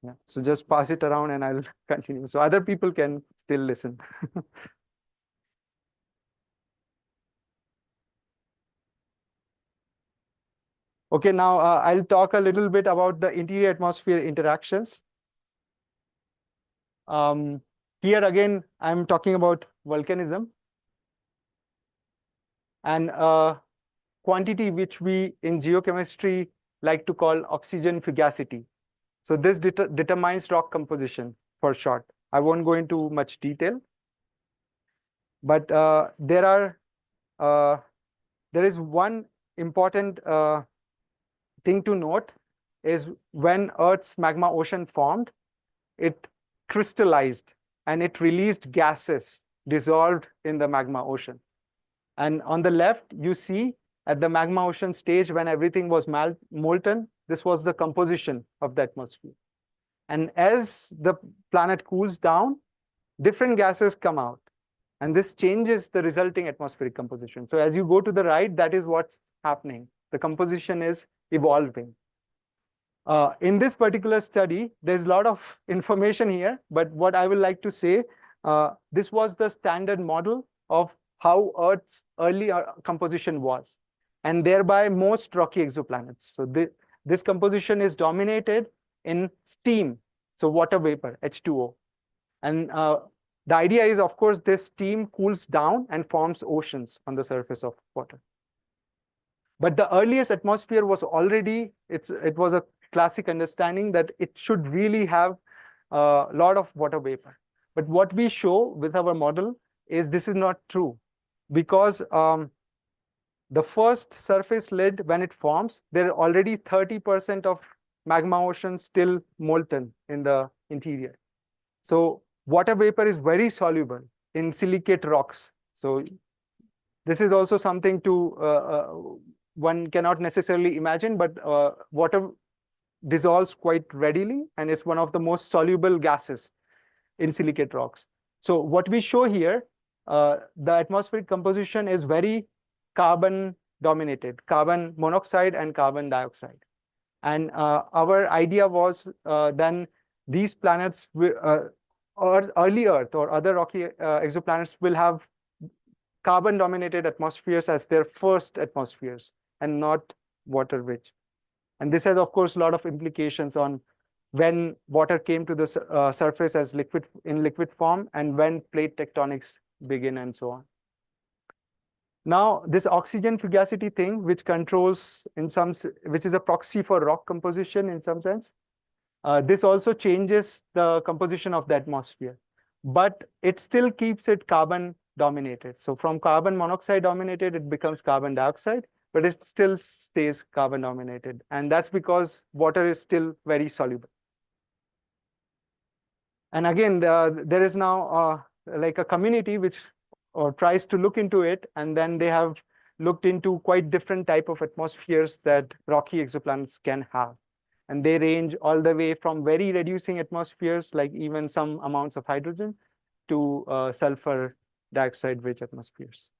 Yeah, so just pass it around and I'll continue. So other people can still listen. Okay, now I'll talk a little bit about the interior atmosphere interactions. Here again, I'm talking about volcanism and quantity which we in geochemistry like to call oxygen fugacity. So this determines rock composition for short. I won't go into much detail, but there is one important thing to note is when Earth's magma ocean formed, it crystallized and it released gases dissolved in the magma ocean. And on the left, you see at the magma ocean stage when everything was molten, this was the composition of the atmosphere. And as the planet cools down, different gases come out. And this changes the resulting atmospheric composition. So as you go to the right, that is what's happening. The composition is evolving. In this particular study, there's a lot of information here, but what I would like to say, this was the standard model of how Earth's early composition was, and thereby most rocky exoplanets. So this composition is dominated in steam, so water vapor, H2O. And the idea is, of course, this steam cools down and forms oceans on the surface of water. But the earliest atmosphere was already, it was a classic understanding that it should really have a lot of water vapor. But what we show with our model is this is not true, because the first surface lid, when it forms, there are already 30% of magma ocean still molten in the interior. So water vapor is very soluble in silicate rocks. So this is also something to one cannot necessarily imagine, but water dissolves quite readily, and it's one of the most soluble gases in silicate rocks. So what we show here, the atmospheric composition is very carbon dominated, carbon monoxide and carbon dioxide. And our idea was then these planets, or early Earth or other rocky exoplanets will have carbon dominated atmospheres as their first atmospheres and not water rich. And this has, of course, a lot of implications on when water came to the surface as in liquid form and when plate tectonics begin and so on. Now, this oxygen fugacity thing, which controls which is a proxy for rock composition in some sense, this also changes the composition of the atmosphere, but it still keeps it carbon dominated. So from carbon monoxide dominated, it becomes carbon dioxide. but it still stays carbon dominated. And that's because water is still very soluble. And again, there is now like a community which tries to look into it, and then they have looked into quite different type of atmospheres that rocky exoplanets can have. And they range all the way from very reducing atmospheres, like even some amounts of hydrogen, to sulfur dioxide rich atmospheres.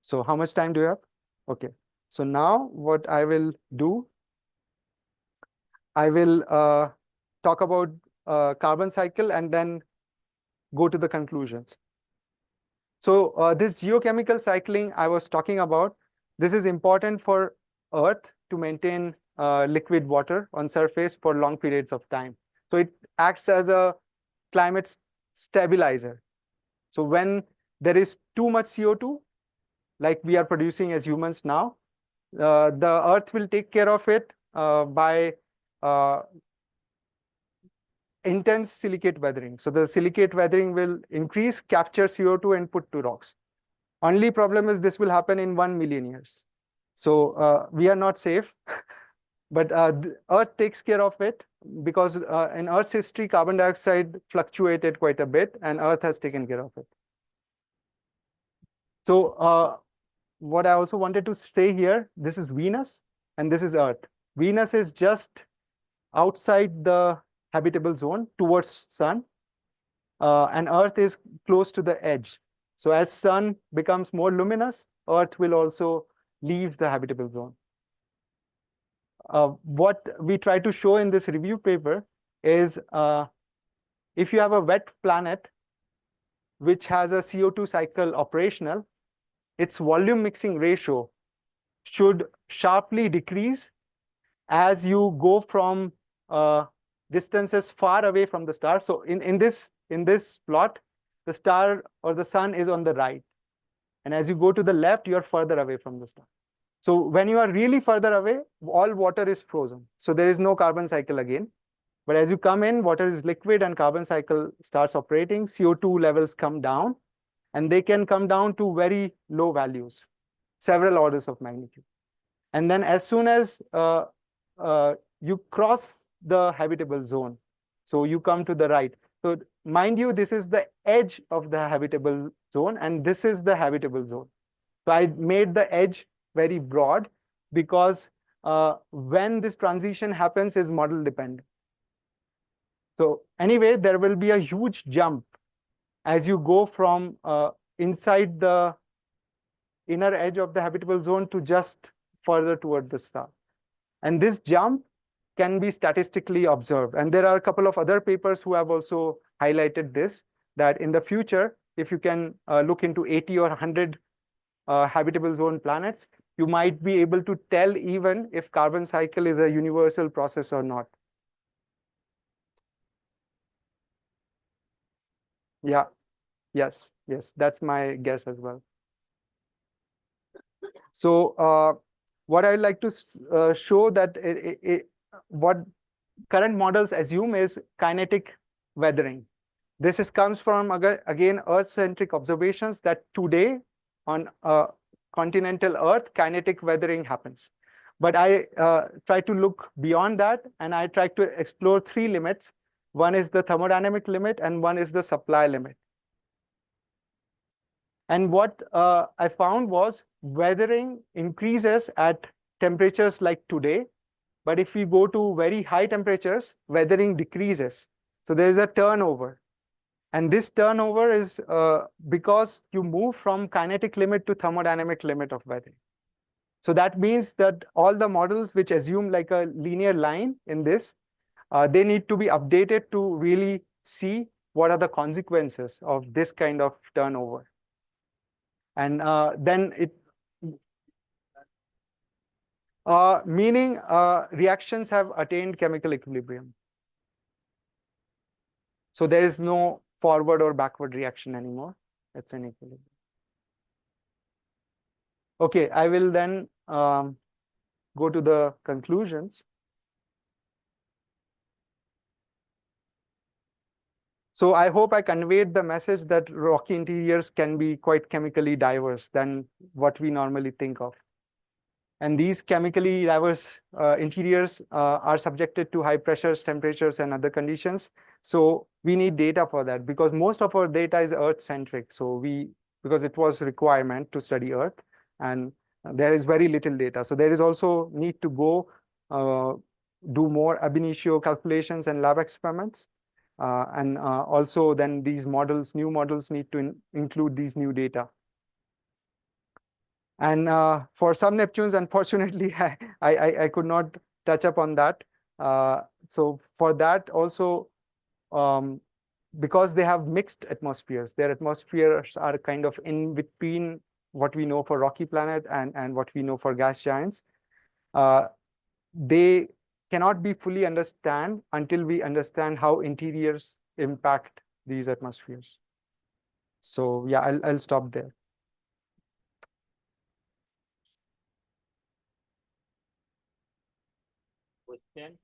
So how much time do you have? Okay. So now what I will do, I will talk about carbon cycle and then go to the conclusions. So this geochemical cycling I was talking about, this is important for Earth to maintain liquid water on surface for long periods of time. So it acts as a climate stabilizer. So when there is too much CO2, like we are producing as humans now, the Earth will take care of it by intense silicate weathering. So the silicate weathering will increase, capture CO2 and put to rocks. Only problem is this will happen in 1 million years. So we are not safe, but the Earth takes care of it because in Earth's history, carbon dioxide fluctuated quite a bit and Earth has taken care of it. So what I also wanted to say here, this is Venus and this is Earth. Venus is just outside the habitable zone towards sun, and Earth is close to the edge. So as sun becomes more luminous, Earth will also leave the habitable zone. What we try to show in this review paper is if you have a wet planet which has a CO2 cycle operational, its volume mixing ratio should sharply decrease as you go from distances far away from the star. So in this plot, the star or the sun is on the right. And as you go to the left, you're further away from the star. So when you are really further away, all water is frozen. So there is no carbon cycle again. But as you come in, water is liquid and carbon cycle starts operating. CO2 levels come down, and they can come down to very low values, several orders of magnitude. And then as soon as you cross the habitable zone, so you come to the right. So mind you, this is the edge of the habitable zone, and this is the habitable zone. So I made the edge very broad because when this transition happens is model dependent. So anyway, there will be a huge jump as you go from inside the inner edge of the habitable zone to just further toward the star. And this jump can be statistically observed. And there are a couple of other papers who have also highlighted this, that in the future, if you can look into 80 or 100 habitable zone planets, you might be able to tell even if carbon cycle is a universal process or not. Yeah, yes, that's my guess as well. So what I'd like to show that what current models assume is kinetic weathering. This comes from, again, Earth-centric observations that today on continental Earth, kinetic weathering happens. But I try to look beyond that, and I try to explore 3 limits. One is the thermodynamic limit, and one is the supply limit. And what I found was weathering increases at temperatures like today. But if we go to very high temperatures, weathering decreases. So there is a turnover. And this turnover is because you move from kinetic limit to thermodynamic limit of weathering. So that means that all the models which assume like a linear line in this, they need to be updated to really see what are the consequences of this kind of turnover. And then it, meaning reactions have attained chemical equilibrium. So there is no forward or backward reaction anymore. It's an equilibrium. Okay, I will then go to the conclusions. So I hope I conveyed the message that rocky interiors can be quite chemically diverse than what we normally think of. And these chemically diverse interiors are subjected to high pressures, temperatures, and other conditions. So we need data for that, because most of our data is Earth-centric. So because it was a requirement to study Earth, and there is very little data. So there is also need to go do more ab initio calculations and lab experiments. And also then these models, new models need to include these new data. And for Sub-Neptunes, unfortunately, I could not touch upon that. So for that also, because they have mixed atmospheres, their atmospheres are kind of in between what we know for rocky planet and what we know for gas giants. They cannot be fully understand until we understand how interiors impact these atmospheres. So yeah, I'll stop there. Question?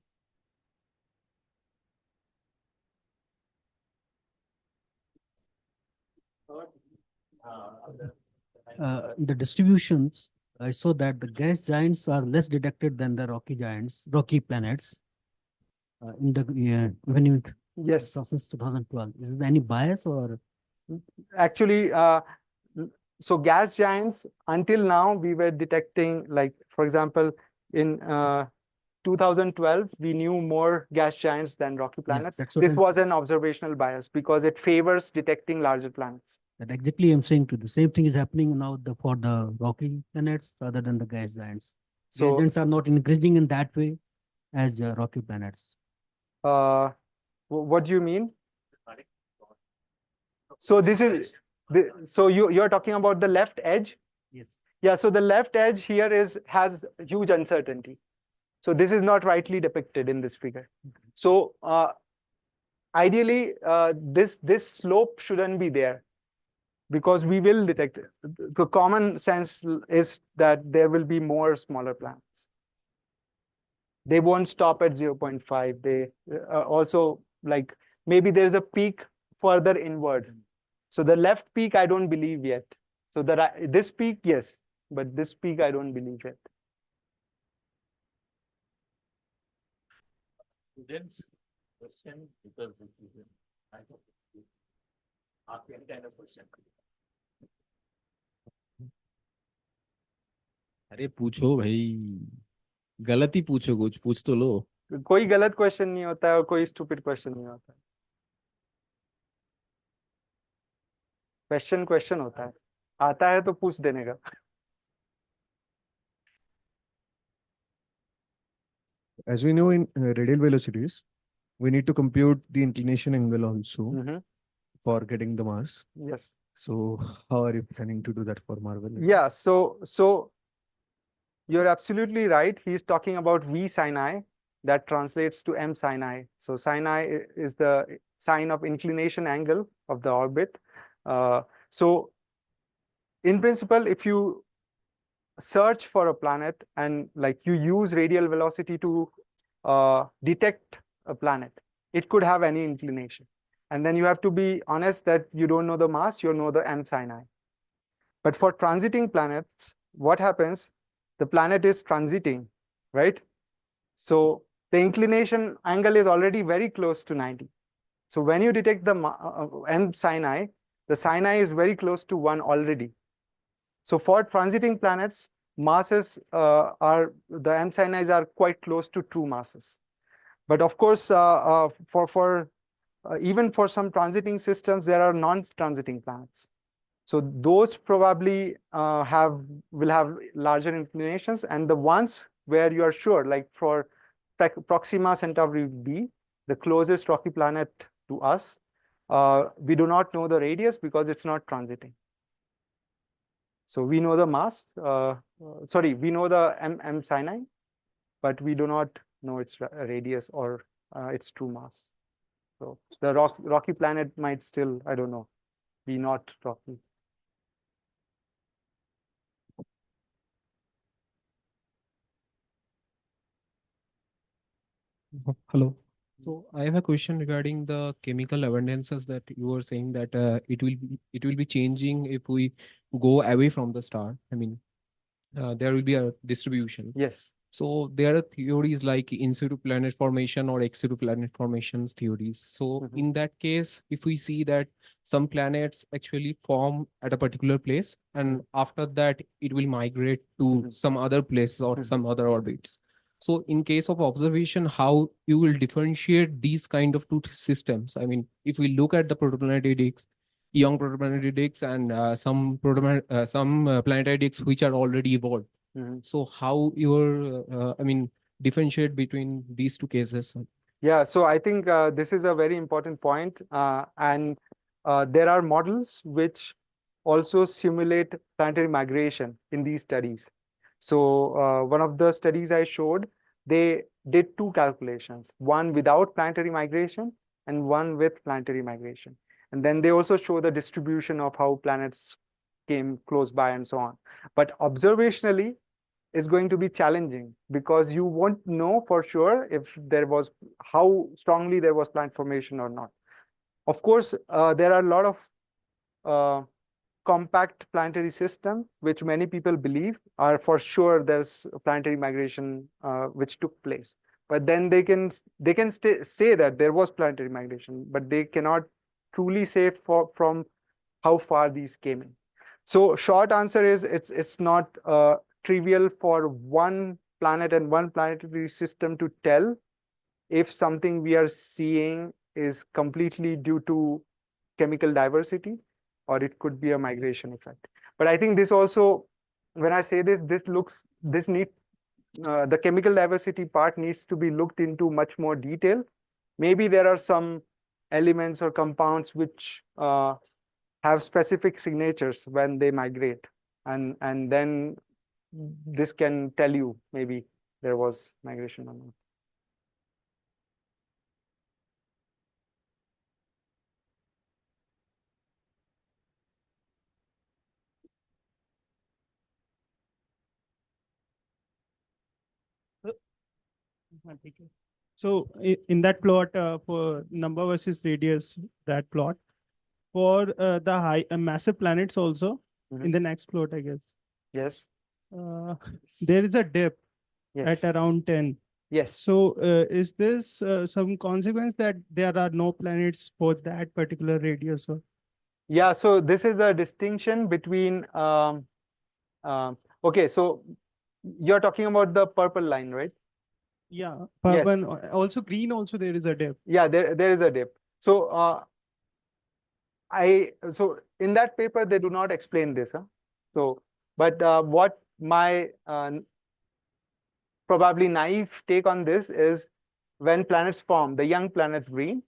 The distributions, I saw that the gas giants are less detected than the rocky giants, rocky planets. In the when you Yes. since 2012, is there any bias or? Actually, so gas giants, until now, we were detecting, like, for example, in 2012, we knew more gas giants than rocky planets. that's what This I'm- was an observational bias because it favors detecting larger planets. That exactly I'm saying to the same thing is happening now for the rocky planets rather than the gas giants. Gas So giants are not increasing in that way as rocky planets. what do you mean? So this is so you're talking about the left edge? Yes. Yeah, so the left edge here has huge uncertainty. So this is not rightly depicted in this figure. So ideally, this slope shouldn't be there, because we will detect it. The common sense is that there will be more smaller planets. They won't stop at 0.5. They also, like, maybe there's a peak further inward. So the left peak, I don't believe yet. So this peak, yes, but this peak, I don't believe yet. Students, question, because this is a kind of ask any kind of question. अरे पूछो भाई, गलत ही पूछो, कुछ पूछ तो लो. कोई गलत क्वेश्चन नहीं होता है और कोई स्टूपिड क्वेश्चन नहीं होता है. क्वेश्चन होता है, आता है तो पूछ देने का. As we know in radial velocities, we need to compute the inclination angle also Mhm. for getting the mass. Yes. So how are you planning to do that for Marvel? Yeah, so you're absolutely right. He's talking about V sin I, that translates to M sin I. So sin I is the sign of inclination angle of the orbit. So in principle, if you search for a planet and like you use radial velocity to detect a planet, it could have any inclination. And then you have to be honest that you don't know the mass, you know the M sin I. But for transiting planets, what happens? The planet is transiting, right? So the inclination angle is already very close to 90. So when you detect the M sin I, the sin I is very close to 1 already. So for transiting planets, masses the M sin I's are quite close to true masses. But of course, even for some transiting systems, there are non-transiting planets. So those probably will have larger inclinations, and the ones where you are sure, like for Proxima Centauri b, the closest rocky planet to us, we do not know the radius because it's not transiting. So we know the mass, we know the M sin I, but we do not know its radius or its true mass. So the rocky planet might still, I don't know, be not rocky. Hello. So I have a question regarding the chemical abundances that you were saying that it will be changing if we go away from the star. I mean, there will be a distribution. Yes. So there are theories like in situ planet formation or ex situ planet formations theories. So Mhm. in that case, if we see that some planets actually form at a particular place, and after that it will migrate to Mhm. some other place or Mhm. some other orbits. So in case of observation, how you will differentiate these kind of two systems? I mean, if we look at the protoplanetary disks, young protoplanetary disks, and some planetary disks which are already evolved. Mhm. So how your, I mean, differentiate between these two cases? Yeah, so I think this is a very important point, and there are models which also simulate planetary migration in these studies. So one of the studies I showed, they did two calculations, one without planetary migration and one with planetary migration. And then they also show the distribution of how planets came close by and so on. But observationally, is going to be challenging because you won't know for sure if there was how strongly there was plant formation or not. Of course, there are a lot of compact planetary system which many people believe are for sure there's planetary migration which took place. But then they can say that there was planetary migration, but they cannot truly say from how far these came in. So short answer is it's not trivial for one planet and one planetary system to tell if something we are seeing is completely due to chemical diversity or it could be a migration effect. But I think this also, when I say this, the chemical diversity part needs to be looked into much more detail. Maybe there are some elements or compounds which have specific signatures when they migrate, and then this can tell you maybe there was migration or not. So in that plot for number versus radius, that plot for the massive planets also in the next plot, I guess. Yes. There is a dip Yes. at around 10. Yes. So is this some consequence that there are no planets for that particular radius? Or? Yeah, so this is a distinction between okay, so you're talking about the purple line, right? Yeah, Yes. but also green also there is a dip. Yeah, there is a dip. So so in that paper they do not explain this, huh? So but what my probably naive take on this is when planets form, the young planets green,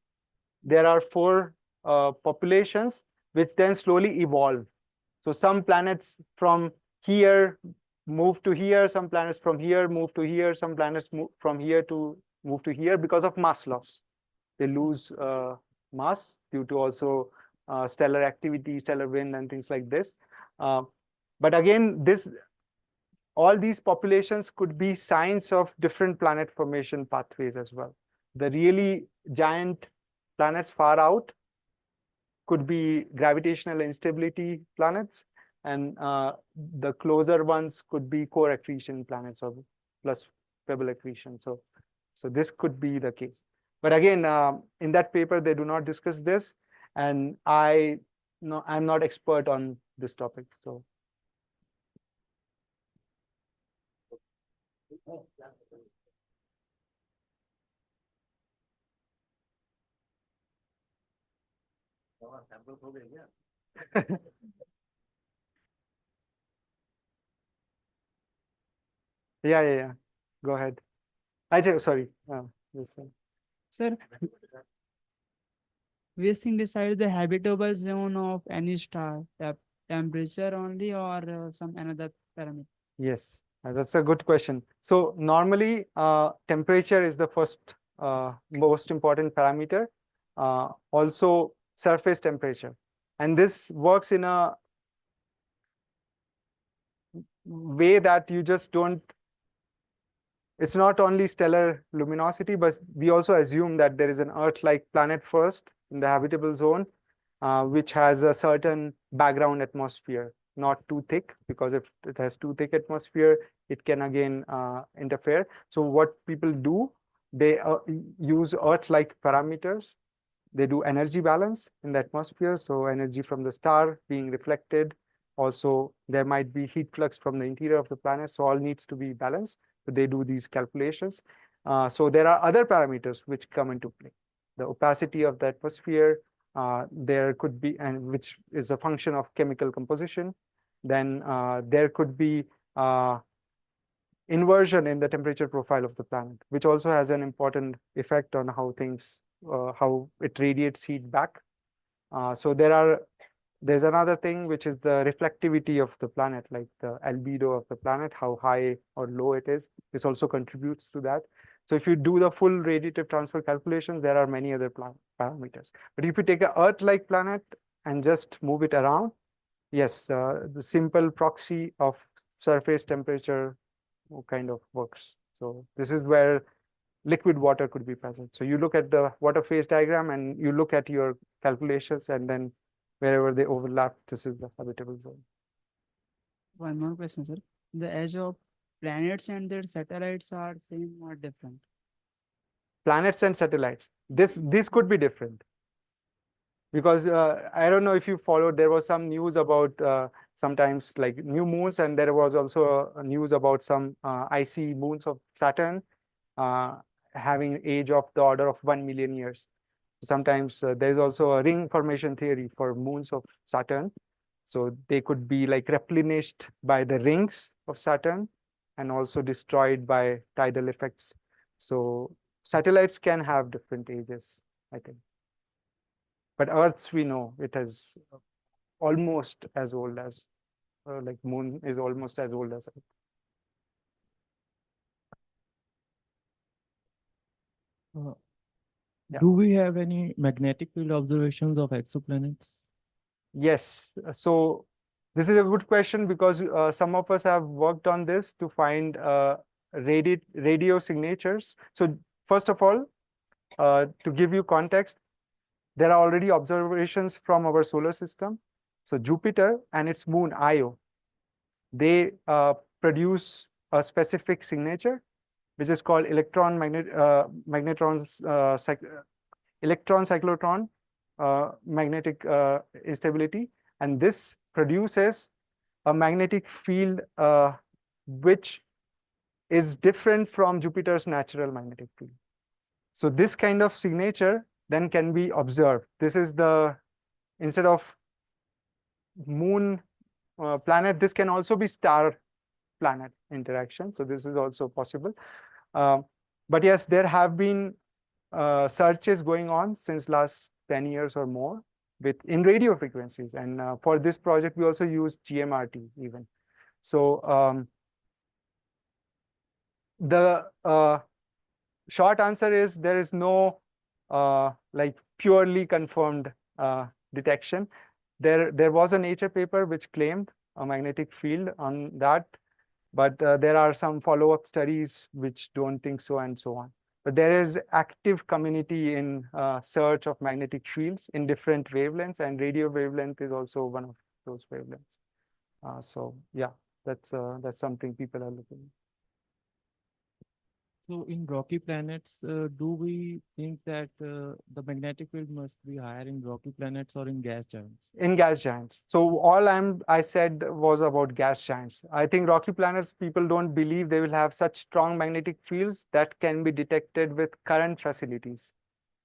there are four populations which then slowly evolve. So some planets from here move to here, some planets from here move to here, some planets move from here to move to here because of mass loss. They lose mass due to also stellar activity, stellar wind, and things like this. But again, all these populations could be signs of different planet formation pathways as well. The really giant planets far out could be gravitational instability planets, and the closer ones could be core accretion planets or plus pebble accretion. So this could be the case. But again, in that paper, they do not discuss this, and I'm not expert on this topic. So. Yeah. Go ahead. Sorry. Yes, sir. Sir, Wissing decides the habitable zone of any star, temperature only or some another parameter? Yes, that's a good question. So normally, temperature is the first most important parameter. Also, surface temperature, and this works in a way that you just don't. It's not only stellar luminosity, but we also assume that there is an Earth-like planet first in the habitable zone, which has a certain background atmosphere. not too thick, because if it has too thick atmosphere, it can again interfere. So what people do, they use Earth-like parameters. They do energy balance in the atmosphere, so energy from the star being reflected. Also, there might be heat flux from the interior of the planet, so all needs to be balanced. So they do these calculations. So there are other parameters which come into play. The opacity of the atmosphere, there could be, and which is a function of chemical composition. Then there could be inversion in the temperature profile of the planet, which also has an important effect on how things, how it radiates heat back. So there's another thing, which is the reflectivity of the planet, like the albedo of the planet, how high or low it is. This also contributes to that. So if you do the full radiative transfer calculations, there are many other parameters. But if you take an Earth-like planet and just move it around, yes, the simple proxy of surface temperature kind of works. So this is where liquid water could be present. So you look at the water phase diagram and you look at your calculations, and then wherever they overlap, this is the habitable zone. One more question, sir. The edge of planets and their satellites are same or different? Planets and satellites. This could be different, because I don't know if you followed, there was some news about sometimes like new moons, and there was also a news about some icy moons of Saturn having age of the order of 1 million years. Sometimes there is also a ring formation theory for moons of Saturn. So they could be like replenished by the rings of Saturn and also destroyed by tidal effects. So satellites can have different ages, I think. But Earth's, we know it is almost as old as, like moon is almost as old as Earth. Yeah. Do we have any magnetic field observations of exoplanets? Yes. So this is a good question, because some of us have worked on this to find radio signatures. So first of all, to give you context, there are already observations from our solar system. So Jupiter and its moon Io, they produce a specific signature, which is called electron cyclotron magnetic instability, and this produces a magnetic field which is different from Jupiter's natural magnetic field. So this kind of signature then can be observed. This is the, instead of moon planet, this can also be star planet interaction. So this is also possible. But yes, there have been searches going on since last 10 years or more in radio frequencies. And for this project, we also use GMRT even. So the short answer is there is no like purely confirmed detection. There was a Nature paper which claimed a magnetic field on that, but there are some follow-up studies which don't think so, and so on. But there is active community in search of magnetic fields in different wavelengths, and radio wavelength is also one of those wavelengths. So yeah, that's something people are looking at. So in rocky planets, do we think that the magnetic field must be higher in rocky planets or in gas giants? In gas giants. So all I said was about gas giants. I think rocky planets, people don't believe they will have such strong magnetic fields that can be detected with current facilities.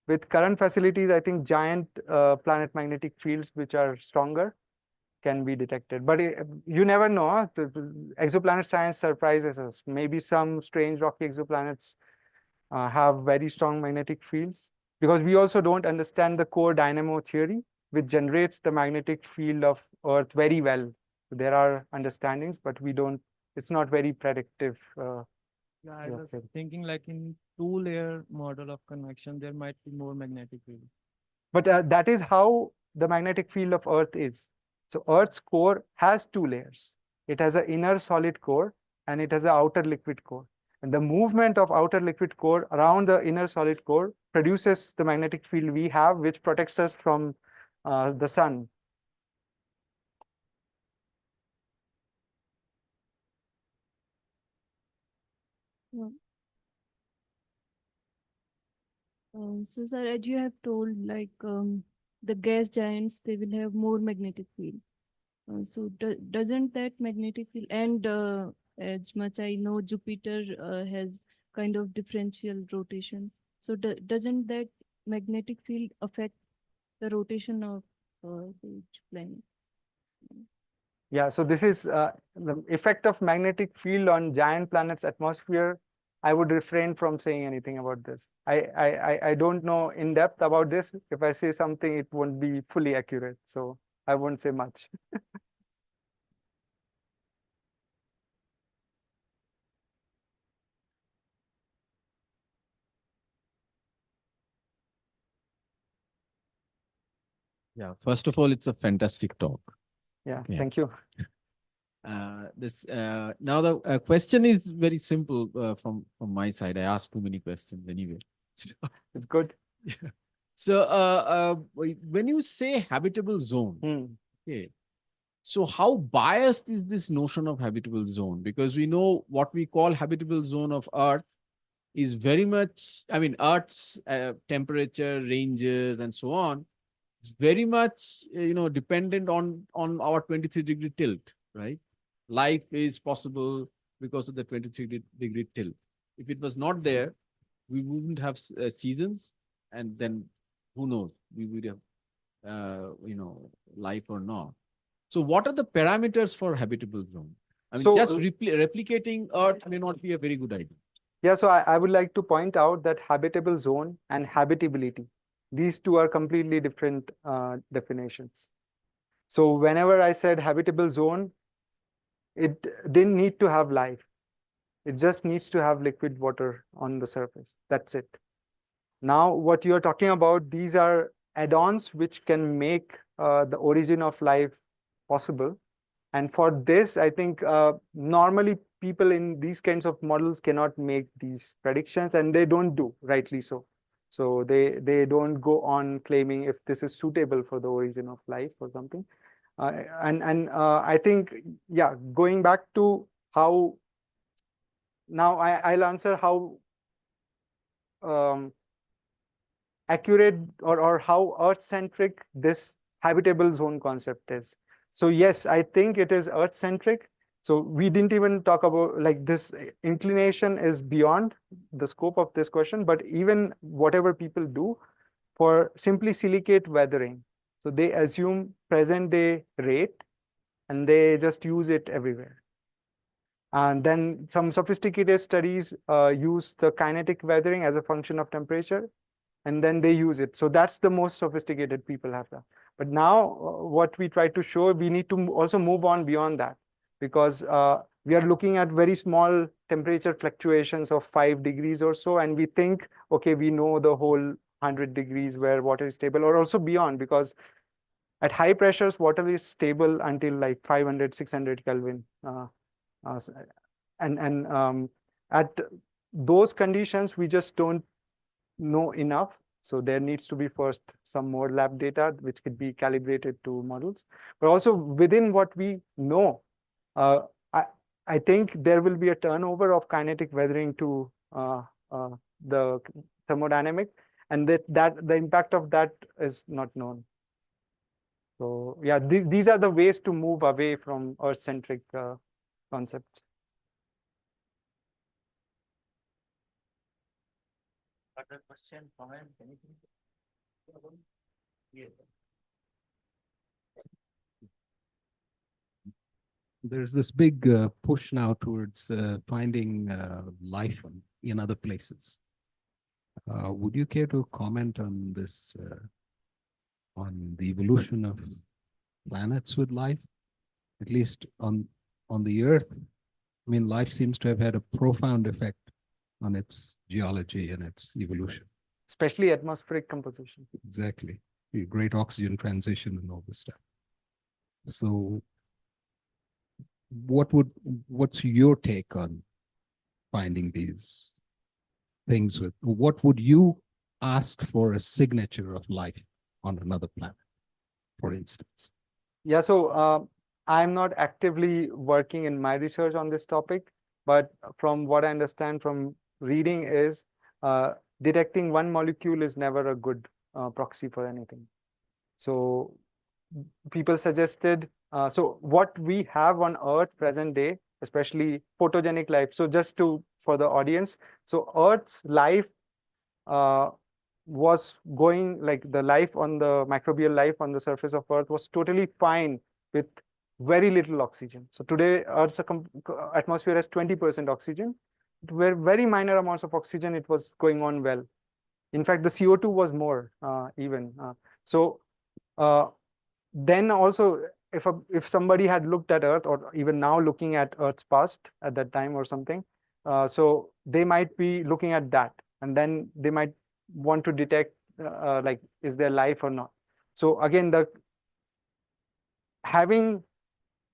With current facilities, I think giant planet magnetic fields which are stronger can be detected. But you never know. Huh? The exoplanet science surprises us. Maybe some strange rocky exoplanets have very strong magnetic fields, because we also don't understand the core dynamo theory, which generates the magnetic field of Earth very well. There are understandings, but we don't, it's not very predictive. Yeah, I was thinking like in two-layer model of convection, there might be more magnetic field. But that is how the magnetic field of Earth is. So Earth's core has two layers. It has an inner solid core and it has an outer liquid core. And the movement of outer liquid core around the inner solid core produces the magnetic field we have, which protects us from the sun. So, sir, as you have told, like the gas giants, they will have more magnetic field. So, doesn't that magnetic field, and as much I know, Jupiter has kind of differential rotation. So, doesn't that magnetic field affect the rotation of each planet? Yeah, so this is the effect of magnetic field on giant planets' atmosphere. I would refrain from saying anything about this. I don't know in depth about this. If I say something, it won't be fully accurate. So I won't say much. Yeah, first of all, it's a fantastic talk. Yeah, Okay. thank you. Now the question is very simple from my side. I asked too many questions anyway. So, It's good. yeah. So when you say habitable zone, okay, so how biased is this notion of habitable zone? Because we know what we call habitable zone of Earth is very much, I mean, Earth's temperature ranges and so on. It's very much, dependent on our 23-degree tilt, right? Life is possible because of the 23-degree tilt. If it was not there, we wouldn't have seasons, and then who knows, we would have, life or not. So what are the parameters for habitable zone? I mean, So, just replicating Earth may not be a very good idea. Yeah, so I would like to point out that habitable zone and habitability, these two are completely different definitions. So whenever I said habitable zone, it didn't need to have life. It just needs to have liquid water on the surface. That's it. Now, what you're talking about, these are add-ons which can make the origin of life possible. And for this, I think normally people in these kinds of models cannot make these predictions, and they don't do, rightly so. So they don't go on claiming if this is suitable for the origin of life or something. I think, yeah, going back to how, now I'll answer how accurate or how Earth-centric this habitable zone concept is. So yes, I think it is Earth-centric. So we didn't even talk about, like, this inclination is beyond the scope of this question, but even whatever people do for simply silicate weathering. So they assume present day rate and they just use it everywhere. And then some sophisticated studies use the kinetic weathering as a function of temperature, and then they use it. So that's the most sophisticated people have done. But now what we try to show, we need to also move on beyond that, because we are looking at very small temperature fluctuations of 5 degrees or so, and we think, okay, we know the whole 100 degrees where water is stable, or also beyond, because at high pressures, water is stable until like 500, 600 Kelvin. At those conditions, we just don't know enough. So there needs to be first some more lab data, which could be calibrated to models. But also within what we know, I think there will be a turnover of kinetic weathering to the thermodynamic, and that the impact of that is not known. So yeah, these are the ways to move away from Earth-centric concepts. Further question, comment, anything? Yes. There's this big push now towards finding life in other places. Would you care to comment on this, on the evolution of planets with life, at least on the Earth? I mean, life seems to have had a profound effect on its geology and its evolution. Especially atmospheric composition. Exactly. The great oxygen transition and all this stuff. So what's your take on finding these things with, what would you ask for a signature of life on another planet, for instance? Yeah, so I'm not actively working in my research on this topic, but from what I understand from reading is detecting one molecule is never a good proxy for anything. So people suggested, so what we have on Earth present day, especially photogenic life. So just for the audience, so Earth's life was going, like the life on the microbial life on the surface of Earth was totally fine with very little oxygen. So today Earth's atmosphere has 20% oxygen. Where very minor amounts of oxygen, it was going on well. In fact, the CO2 was more even. Then also, if somebody had looked at Earth, or even now looking at Earth's past at that time or something, so they might be looking at that, and then they might want to detect like, is there life or not? So again, having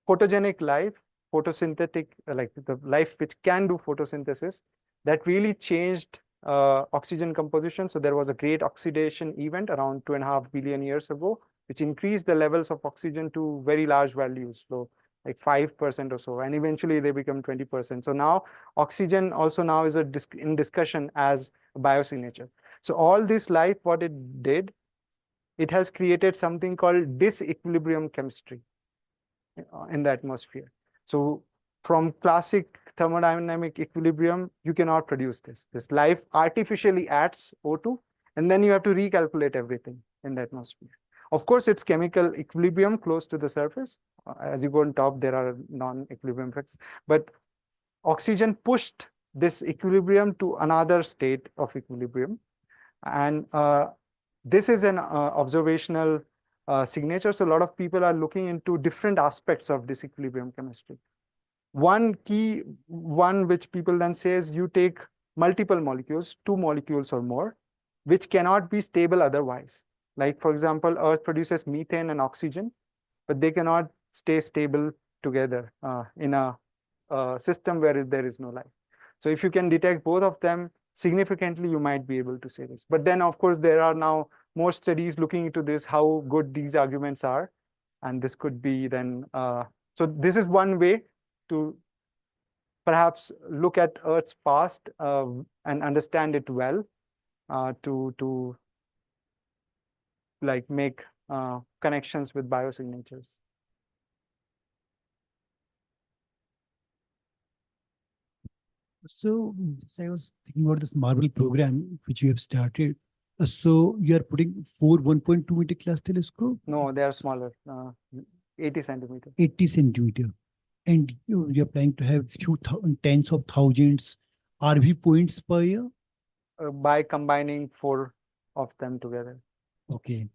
photogenic life, photosynthetic, like the life which can do photosynthesis, that really changed oxygen composition. So there was a great oxidation event around 2.5 billion years ago, which increased the levels of oxygen to very large values, so like 5% or so, and eventually they become 20%. So now oxygen also now is in discussion as a biosignature. So all this life, what it did, it has created something called disequilibrium chemistry in the atmosphere. So from classic thermodynamic equilibrium, you cannot produce this. This life artificially adds O2, and then you have to recalculate everything in the atmosphere. Of course, it's chemical equilibrium close to the surface. As you go on top, there are non-equilibrium effects. But oxygen pushed this equilibrium to another state of equilibrium. And this is an observational signature. So a lot of people are looking into different aspects of disequilibrium chemistry. One key one which people then say is you take multiple molecules, 2 molecules or more, which cannot be stable otherwise. Like, for example, Earth produces methane and oxygen, but they cannot stay stable together in a system where there is no life. So if you can detect both of them significantly, you might be able to say this. But then, of course, there are now more studies looking into this, how good these arguments are. And this could be then, so this is one way to perhaps look at Earth's past and understand it well, to like make connections with biosignatures. So I was thinking about this Marvel program which you have started. So you are putting 4 1.2 meter class telescope? No, they are smaller, 80 centimeter. 80 centimeter. And you're planning to have few tens of thousands RV points per year? By combining 4 of them together. Okay.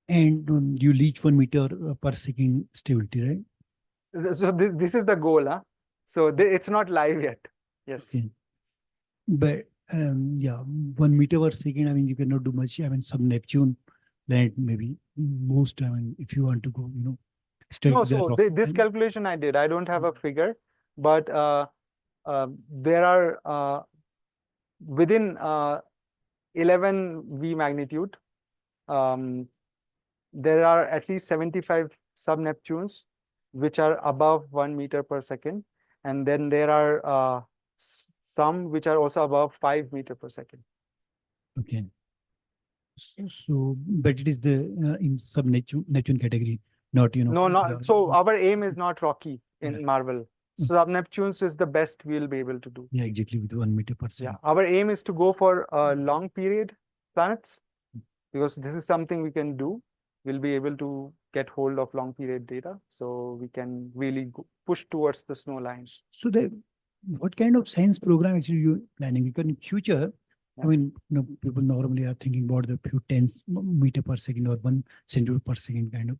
And you reach 1 meter per second stability, right? So this is the goal, huh? So it's not live yet. Yes. Okay. But yeah, 1 meter per second, I mean, you cannot do much. I mean, some Neptune planet, maybe most, I mean, if you want to go, study No, so this calculation I did, I don't have a figure, but there are within 11 V magnitude, there are at least 75 sub-Neptunes, which are above 1 meter per second. And then there are some which are also above 5 meter per second. Okay. So, but it is the in sub-Neptune category, not, No, not. So our aim is not Rocky in Marvel. Sub-Neptunes is the best we'll be able to do. Yeah, exactly, with 1 meter per second. Yeah, our aim is to go for long period planets, because this is something we can do. We'll be able to get hold of long period data, so we can really push towards the snow lines. So what kind of science program actually you're planning? Because in future, I mean, people normally are thinking about the few tens meter per second or 1 centimeter per second kind of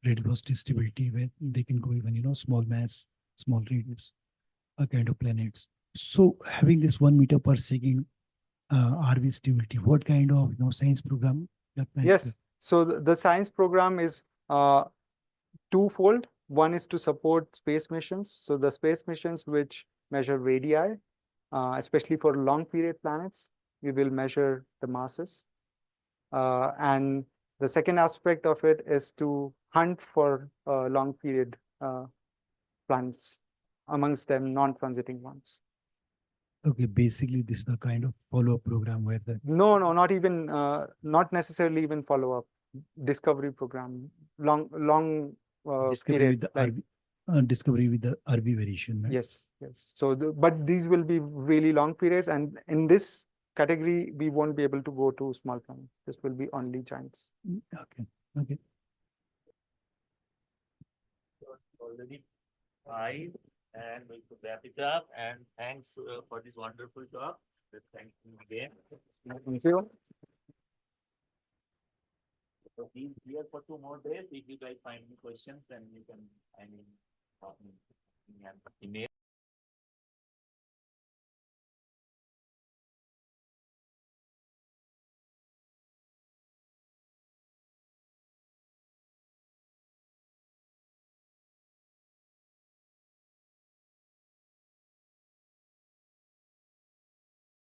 rate velocity stability, where they can go even, small mass, small radius, kind of planets. So having this 1 meter per second RV stability, what kind of science program? Yes. So the science program is twofold. One is to support space missions. So the space missions which measure radii, especially for long period planets, we will measure the masses. And the second aspect of it is to hunt for long period planets, amongst them non-transiting ones. Okay, basically this is the kind of follow-up program where the No, not even, not necessarily even follow-up. Discovery program, long discovery period, with the like, discovery with the RV variation, right? yes. So, but these will be really long periods, and in this category, we won't be able to go to small planets. This will be only giants. Okay, okay. Already 5, and we could wrap it up. And thanks for this wonderful talk. Thank you again. Thank you. So be here for 2 more days. If you guys find any questions, then you can, talk me in email.